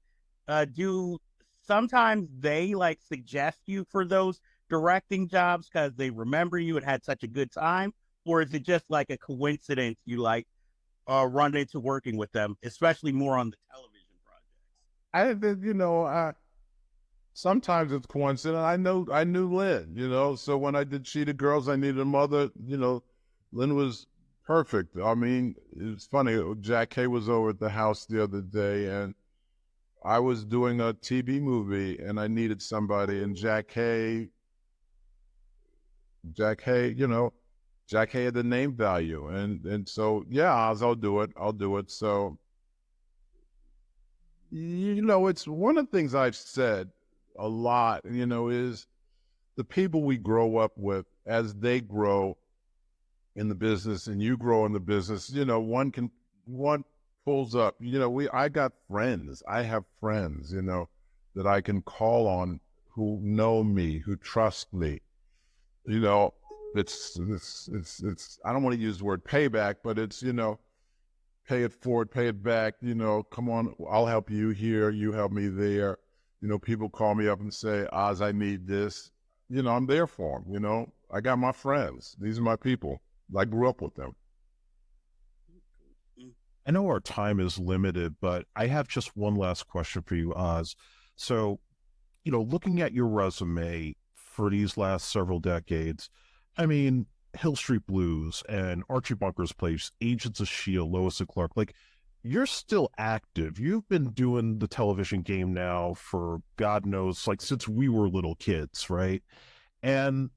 [SPEAKER 1] do sometimes they like suggest you for those directing jobs because they remember you and had such a good time, or is it just like a coincidence you like run into working with them, especially more on the television projects?
[SPEAKER 2] Sometimes it's coincidence. I knew Lynn, so when I did Cheetah Girls, I needed a mother, Lynn was perfect. I mean, it's funny, Jack Kay was over at the house the other day and I was doing a TV movie and I needed somebody and Jack Kay, Jack Kay had the name value. And so, yeah, I'll do it. So, it's one of the things I've said a lot, is the people we grow up with as they grow in the business and you grow in the business, one pulls up, I have friends, that I can call on who know me, who trust me. It's I don't want to use the word payback, but it's, pay it forward, pay it back, come on, I'll help you here, you help me there. People call me up and say, Oz, I need this. I'm there for them, I got my friends. These are my people. I grew up with them.
[SPEAKER 3] I know our time is limited, but I have just one last question for you, Oz. So, looking at your resume for these last several decades, I mean, Hill Street Blues and Archie Bunker's Place, Agents of S.H.I.E.L.D., Lois and Clark, like, you're still active. You've been doing the television game now for God knows, like, since we were little kids, right? And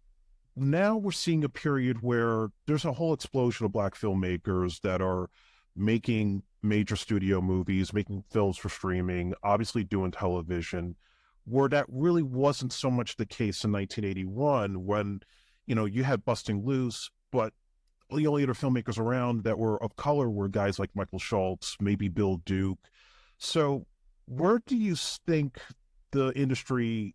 [SPEAKER 3] now we're seeing a period where there's a whole explosion of Black filmmakers that are making major studio movies, making films for streaming, obviously doing television, where that really wasn't so much the case in 1981 when, you had Bustin' Loose, but the only other filmmakers around that were of color were guys like Michael Schultz, maybe Bill Duke. So where do you think the industry,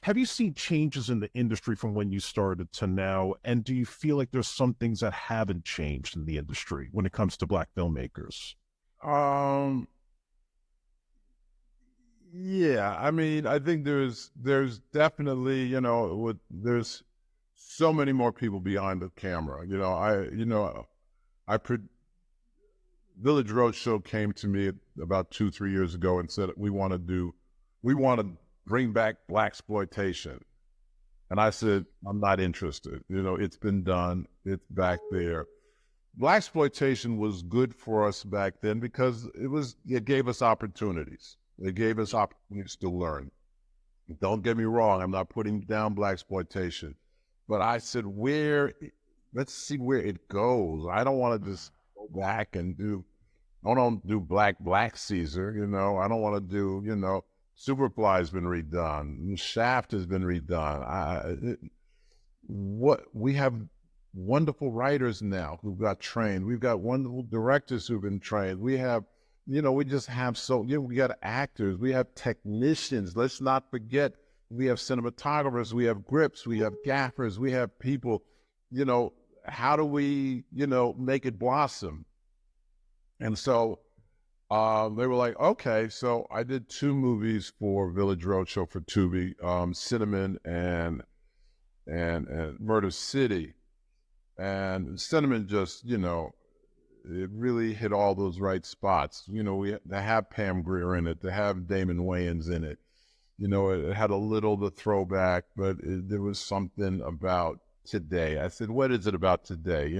[SPEAKER 3] have you seen changes in the industry from when you started to now? And do you feel like there's some things that haven't changed in the industry when it comes to Black filmmakers?
[SPEAKER 2] Yeah, I mean, I think there's definitely, there's so many more people behind the camera. Village Roadshow came to me about 2-3 years ago and said we want to bring back blaxploitation, and I said I'm not interested. It's been done. It's back there. Blaxploitation was good for us back then because it gave us opportunities. It gave us opportunities to learn. Don't get me wrong, I'm not putting down blaxploitation, but I said let's see where it goes. I don't want to just go back and I don't do Black Caesar, I don't want to do, Superfly's been redone, Shaft has been redone. We have wonderful writers now who got trained. We've got wonderful directors who've been trained. We have, we just have we got actors, we have technicians. Let's not forget, we have cinematographers, we have grips, we have gaffers, we have people, how do we, make it blossom? And so they were like, okay, so I did 2 movies for Village Roadshow for Tubi, Cinnamon and Murder City. And Cinnamon just, it really hit all those right spots. They have Pam Grier in it, they have Damon Wayans in it. It had a little the throwback, but there was something about today. I said, what is it about today?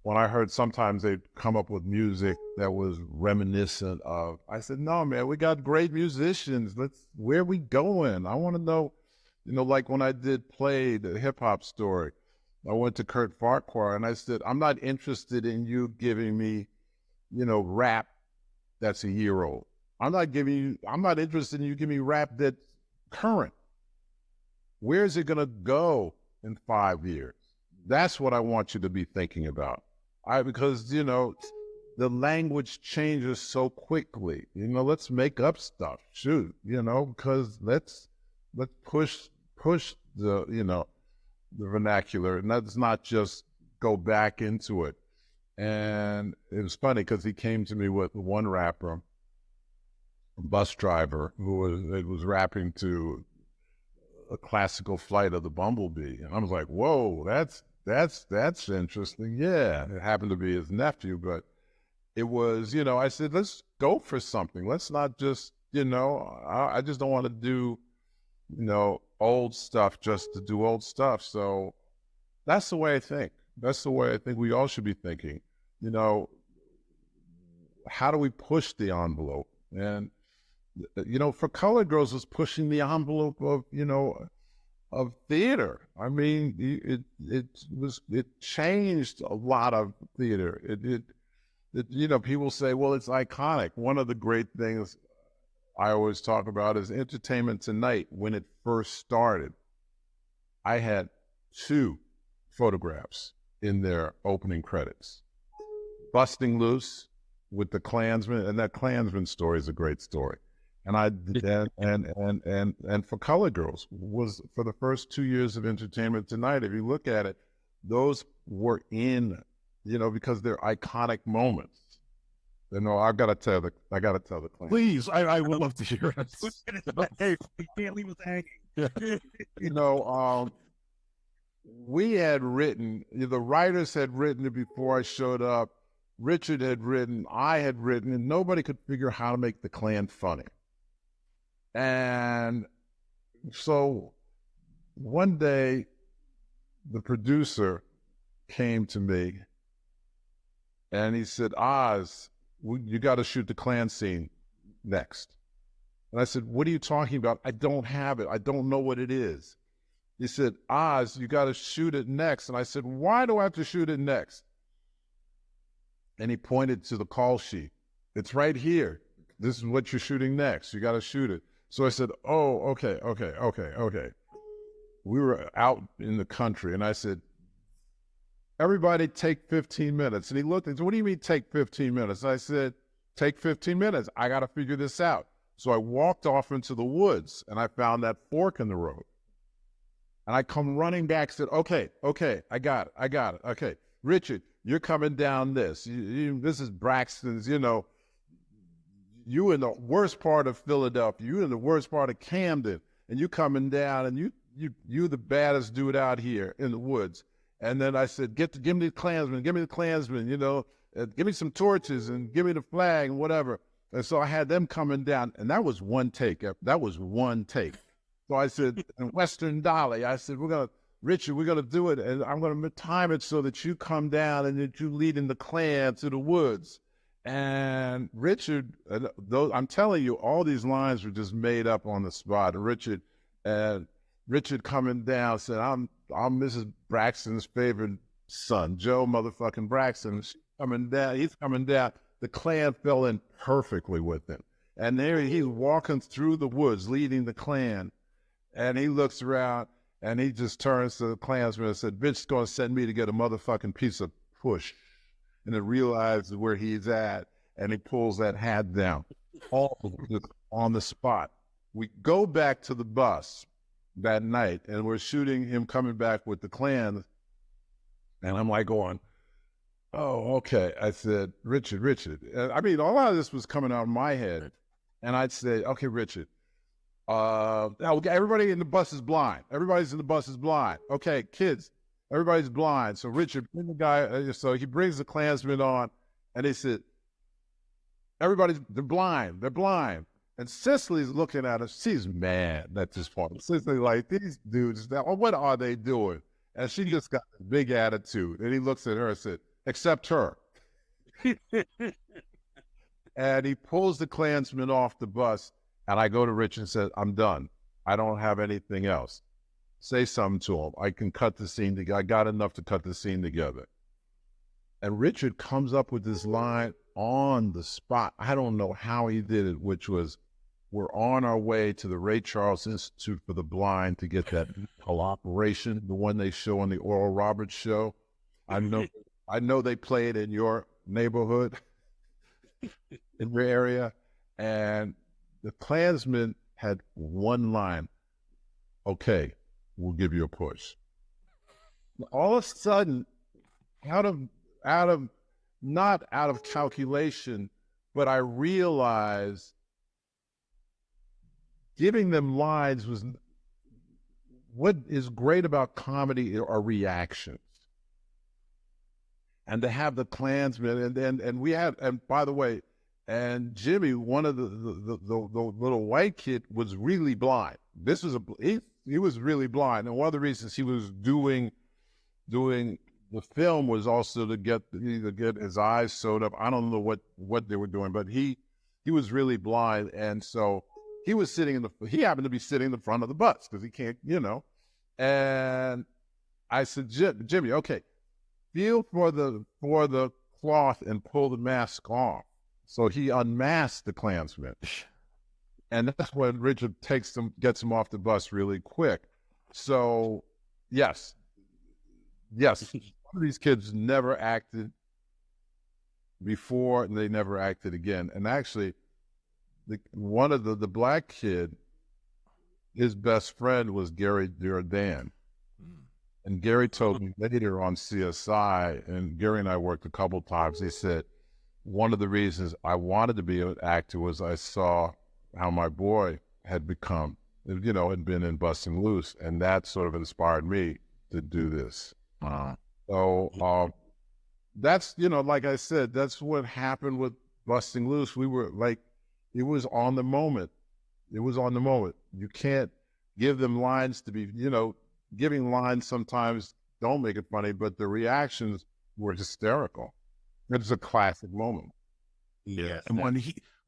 [SPEAKER 2] When I heard sometimes they'd come up with music that was reminiscent of, I said, no, man, we got great musicians. Where are we going? I want to know, like when I did Play, the hip hop story, I went to Kurt Farquhar and I said, I'm not interested in you giving me, rap that's a year old. I'm not interested in you giving me rap that's current. Where is it going to go in 5 years? That's what I want you to be thinking about. Because, the language changes so quickly. Let's make up stuff. Shoot, because let's push the, the vernacular, and that's not just go back into it. And it was funny because he came to me with one rapper, a bus driver, who was rapping to a classical flight of the Bumblebee, and I was like, "Whoa, that's interesting." Yeah, it happened to be his nephew, but it was, I said, let's go for something. Let's not just, I just don't want to do, old stuff just to do old stuff. So that's the way I think. That's the way I think we all should be thinking. How do we push the envelope? And, for Colored Girls was pushing the envelope of, of theater. I mean, it changed a lot of theater. People say, well, it's iconic. One of the great things I always talk about is Entertainment Tonight. When it first started, I had 2 photographs in their opening credits. Busting Loose with the Klansman, and that Klansman story is a great story. And I did that, and for Colored Girls was for the first 2 years of Entertainment Tonight. If you look at it, those were in, because they're iconic moments. I gotta tell the Klansman.
[SPEAKER 3] Please, I would love to hear it.
[SPEAKER 1] Hey, we can't leave us hanging.
[SPEAKER 2] We had written, the writers had written it before I showed up. Richard had written, I had written, and nobody could figure out how to make the Klan funny. And so one day, the producer came to me and he said, Oz, you got to shoot the Klan scene next. And I said, what are you talking about? I don't have it. I don't know what it is. He said, Oz, you got to shoot it next. And I said, why do I have to shoot it next? And he pointed to the call sheet. It's right here. This is what you're shooting next. You got to shoot it. So I said, oh, okay. We were out in the country, and I said, everybody take 15 minutes. And he looked and said, what do you mean take 15 minutes? I said, take 15 minutes. I got to figure this out. So I walked off into the woods, and I found that fork in the road. And I come running back, said, okay, I got it. Okay, Richard, you're coming down this. This is Braxton's, you in the worst part of Philadelphia, you in the worst part of Camden, and you coming down, and you the baddest dude out here in the woods. And then I said, give me the Klansmen, give me some torches and give me the flag and whatever. And so I had them coming down, and that was one take. So I said, in Western Dolly, I said, Richard, we're going to do it, and I'm going to time it so that you come down and that you lead in the Klan to the woods. And Richard, I'm telling you, all these lines were just made up on the spot. Richard coming down said, I'm Mrs. Braxton's favorite son, Joe motherfucking Braxton. He's coming down. The Klan fell in perfectly with him. And there he's walking through the woods, leading the Klan. And he looks around, and he just turns to the Klansman and said, bitch is going to send me to get a motherfucking piece of push. And he realizes where he's at, and he pulls that hat down, all on the spot. We go back to the bus that night, and we're shooting him coming back with the Klan. And I'm like going, oh, okay. I said, Richard. I mean, a lot of this was coming out of my head. And I'd say, okay, Richard, now everybody in the bus is blind. Everybody's in the bus is blind. Okay, kids, everybody's blind. So Richard, bring the guy, so he brings the Klansmen on, and they said, they're blind. And Cicely's looking at us. She's mad at this point. Cicely's like, these dudes, what are they doing? And she just got a big attitude. And he looks at her and said, except her. And he pulls the Klansmen off the bus. And I go to Richard and said, I'm done. I don't have anything else. Say something to him. I can cut the scene together. I got enough to cut the scene together. And Richard comes up with this line on the spot. I don't know how he did it, which was, we're on our way to the Ray Charles Institute for the Blind to get that operation, the one they show on the Oral Roberts show. I know they play it in your neighborhood, in your area. And the Klansmen had one line, okay, we'll give you a push. All of a sudden, not out of calculation, but I realized giving them lines was, what is great about comedy are reactions. And to have the Klansmen, and we had, and by the way, and Jimmy, one of the little white kid, was really blind. He was really blind, and one of the reasons he was doing the film was also to get his eyes sewed up. I don't know what they were doing, but he was really blind, and so he was he happened to be sitting in the front of the bus because he can't, And I said, Jimmy, okay, feel for the cloth and pull the mask off. So he unmasked the Klansman. And that's when Richard gets him off the bus really quick. So, yes, these kids never acted before, and they never acted again. And actually, one of the black kid, his best friend was Gary Jordan. And Gary told me later on CSI, and Gary and I worked a couple times, he said, one of the reasons I wanted to be an actor was I saw how my boy had become, had been in Bustin' Loose, and that sort of inspired me to do this. So that's, like I said, that's what happened with Bustin' Loose. We were like, it was on the moment. You can't give them lines to be, giving lines sometimes don't make it funny, but the reactions were hysterical. It's a classic moment.
[SPEAKER 3] Yeah. And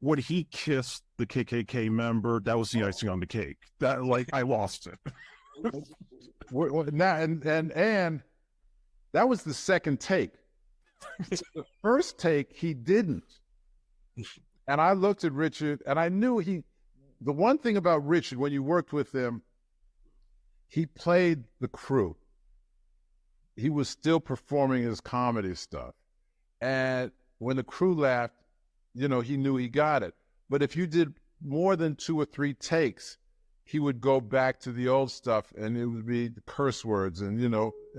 [SPEAKER 3] when he kissed the KKK member, that was the icing on the cake. That, I lost it.
[SPEAKER 2] And that was the second take. The first take, he didn't. And I looked at Richard, and I knew the one thing about Richard, when you worked with him, he played the crew. He was still performing his comedy stuff. And when the crew laughed, he knew he got it. But if you did more than 2 or 3 takes, he would go back to the old stuff, and it would be curse words and,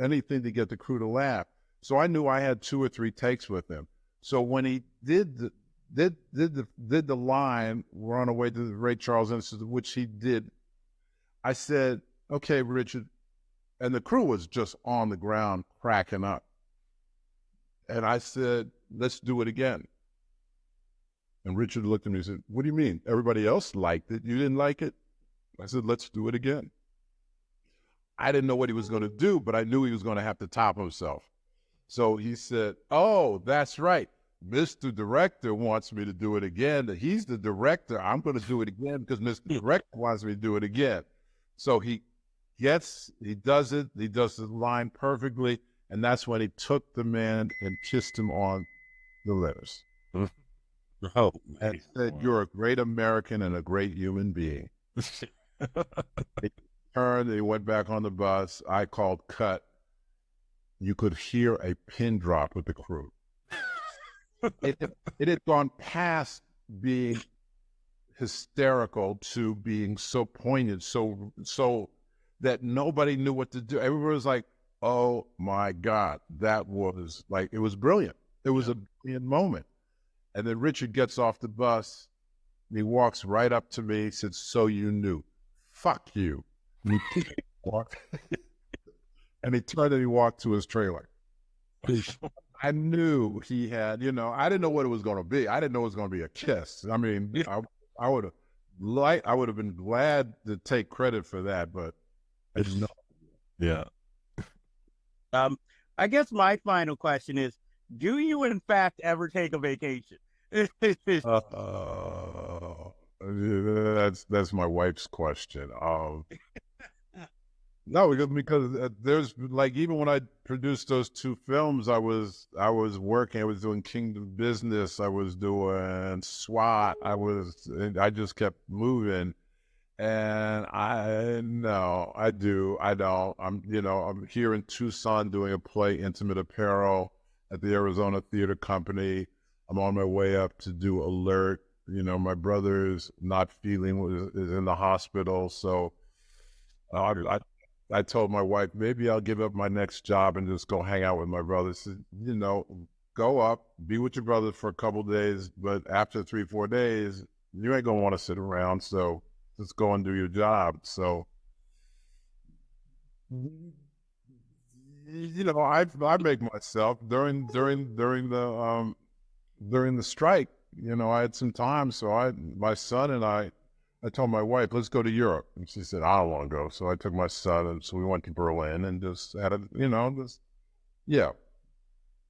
[SPEAKER 2] anything to get the crew to laugh. So I knew I had 2 or 3 takes with him. So when he did the line, "We're on our way to the Ray Charles Institute," which he did, I said, "Okay, Richard," and the crew was just on the ground cracking up. And I said, "Let's do it again." And Richard looked at me and said, "What do you mean? Everybody else liked it. You didn't like it?" I said, "Let's do it again." I didn't know what he was going to do, but I knew he was going to have to top himself. So he said, "Oh, that's right. Mr. Director wants me to do it again. He's the director. I'm going to do it again because Mr. Director wants me to do it again." So he does it. He does the line perfectly. And that's when he took the man and kissed him on the lips.
[SPEAKER 1] Oh,
[SPEAKER 2] And said, "You're a great American and a great human being." He turned and he went back on the bus. I called cut. You could hear a pin drop with the crew. It had gone past being hysterical to being so poignant, so that nobody knew what to do. Everybody was like, "Oh my God," that was like, it was brilliant. It was a brilliant moment. And then Richard gets off the bus, and he walks right up to me, said, "So you knew. Fuck you." And he and he turned and he walked to his trailer. I knew he had, I didn't know what it was going to be. I didn't know it was going to be a kiss. I mean, I would have been glad to take credit for that, but I didn't know.
[SPEAKER 3] Yeah.
[SPEAKER 1] I guess my final question is, do you in fact ever take a vacation?
[SPEAKER 2] That's my wife's question. No, because there's like, even when I produced those 2 films, I was working. I was doing Kingdom Business. I was doing SWAT. I just kept moving. And I don't. I'm here in Tucson doing a play, Intimate Apparel, at the Arizona Theater Company. I'm on my way up to do Alert. My brother's not feeling, is in the hospital. So I told my wife, maybe I'll give up my next job and just go hang out with my brother. She said, go up, be with your brother for a couple of days, but after 3-4 days, you ain't gonna want to sit around. So just go and do your job. So, I make myself during the strike. I had some time, so my son and I told my wife, "Let's go to Europe," and she said, "I don't want to go." So I took my son, and so we went to Berlin and just had yeah.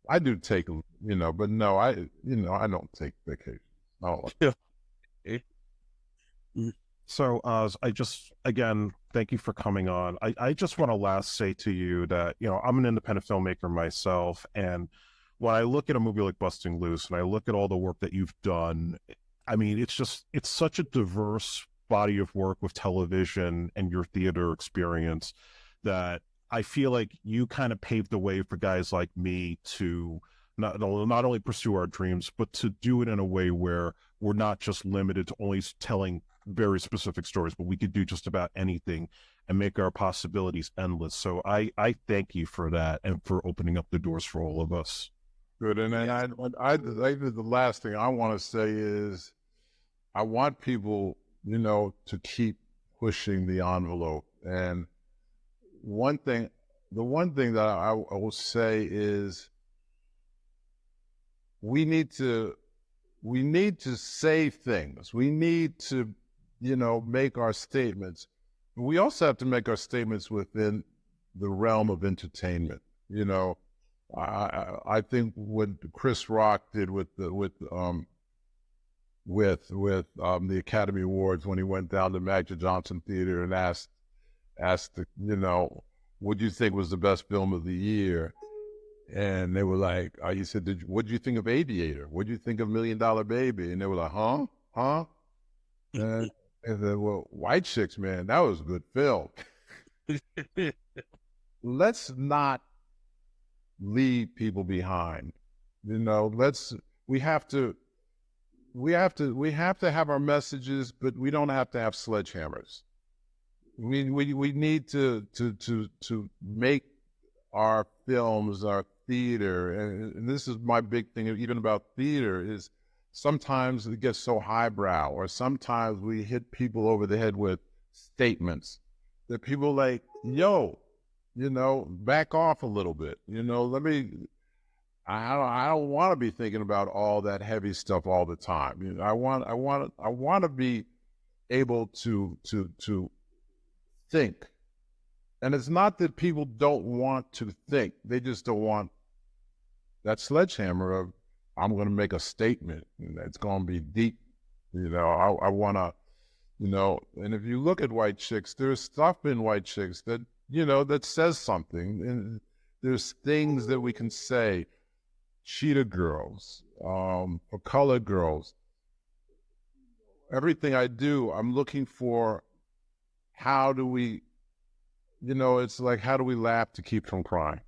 [SPEAKER 2] I do take, but no, I don't take vacations. I don't like.
[SPEAKER 3] So, again, thank you for coming on. I just want to last say to you that, I'm an independent filmmaker myself. And when I look at a movie like Busting Loose and I look at all the work that you've done, I mean, it's such a diverse body of work with television and your theater experience that I feel like you kind of paved the way for guys like me to not only pursue our dreams, but to do it in a way where we're not just limited to only telling very specific stories, but we could do just about anything and make our possibilities endless. So I thank you for that and for opening up the doors for all of us.
[SPEAKER 2] Good. And then the last thing I want to say is I want people, to keep pushing the envelope. And the one thing that I will say is we need to say things. We need to, make our statements. We also have to make our statements within the realm of entertainment. I think what Chris Rock did with the Academy Awards, when he went down to Magic Johnson Theater and asked, what do you think was the best film of the year? And they were like, he said, what do you think of Aviator? What do you think of $1 Million Baby? And they were like, huh? And I said, well, White Chicks, man, that was a good film. Let's not leave people behind. We have to we have to have our messages, but we don't have to have sledgehammers. We need to make our films, our theater, and this is my big thing even about theater, is sometimes it gets so highbrow, or sometimes we hit people over the head with statements that people like, yo, back off a little bit. I don't want to be thinking about all that heavy stuff all the time. I want to be able to think. And it's not that people don't want to think. They just don't want that sledgehammer of, I'm going to make a statement that's going to be deep. I want to, and if you look at white chicks, there's stuff in white chicks that, that says something. And there's things that we can say. Cheetah girls, for colored girls. Everything I do, I'm looking for, how do we, it's like, how do we laugh to keep from crying?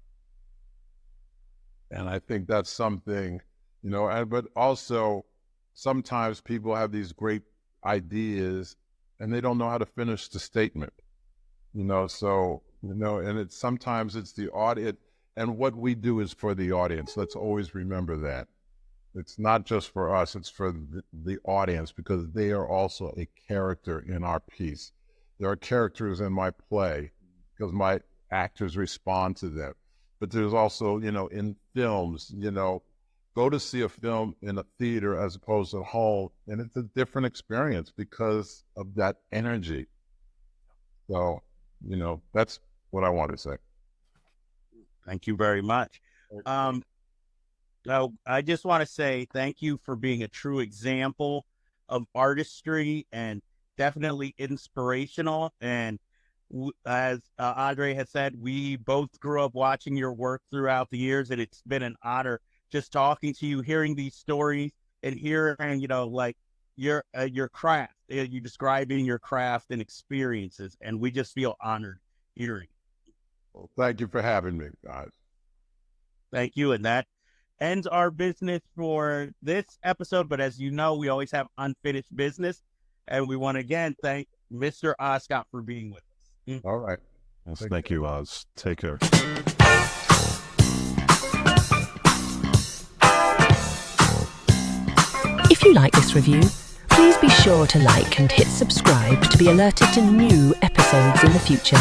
[SPEAKER 2] And I think that's something, but also sometimes people have these great ideas and they don't know how to finish the statement, and sometimes it's the audience. And what we do is for the audience. Let's always remember that. It's not just for us, it's for the audience, because they are also a character in our piece. There are characters in my play because my actors respond to them. But there's also, in films, go to see a film in a theater as opposed to home, and it's a different experience because of that energy. So, that's what I want to say.
[SPEAKER 1] Thank you very much. Now, I just want to say thank you for being a true example of artistry and definitely inspirational. And as Andre has said, we both grew up watching your work throughout the years, and it's been an honor just talking to you, hearing these stories, and hearing, like your craft. You describing your craft and experiences, and we just feel honored hearing.
[SPEAKER 2] Well, thank you for having me, guys.
[SPEAKER 1] Thank you. And that ends our business for this episode. But as you know, we always have unfinished business. And we want to again thank Mr. Oscott for being with us.
[SPEAKER 2] All right.
[SPEAKER 3] Yes, thank you, Oz. Take care.
[SPEAKER 4] If you like this review, please be sure to like and hit subscribe to be alerted to new episodes in the future.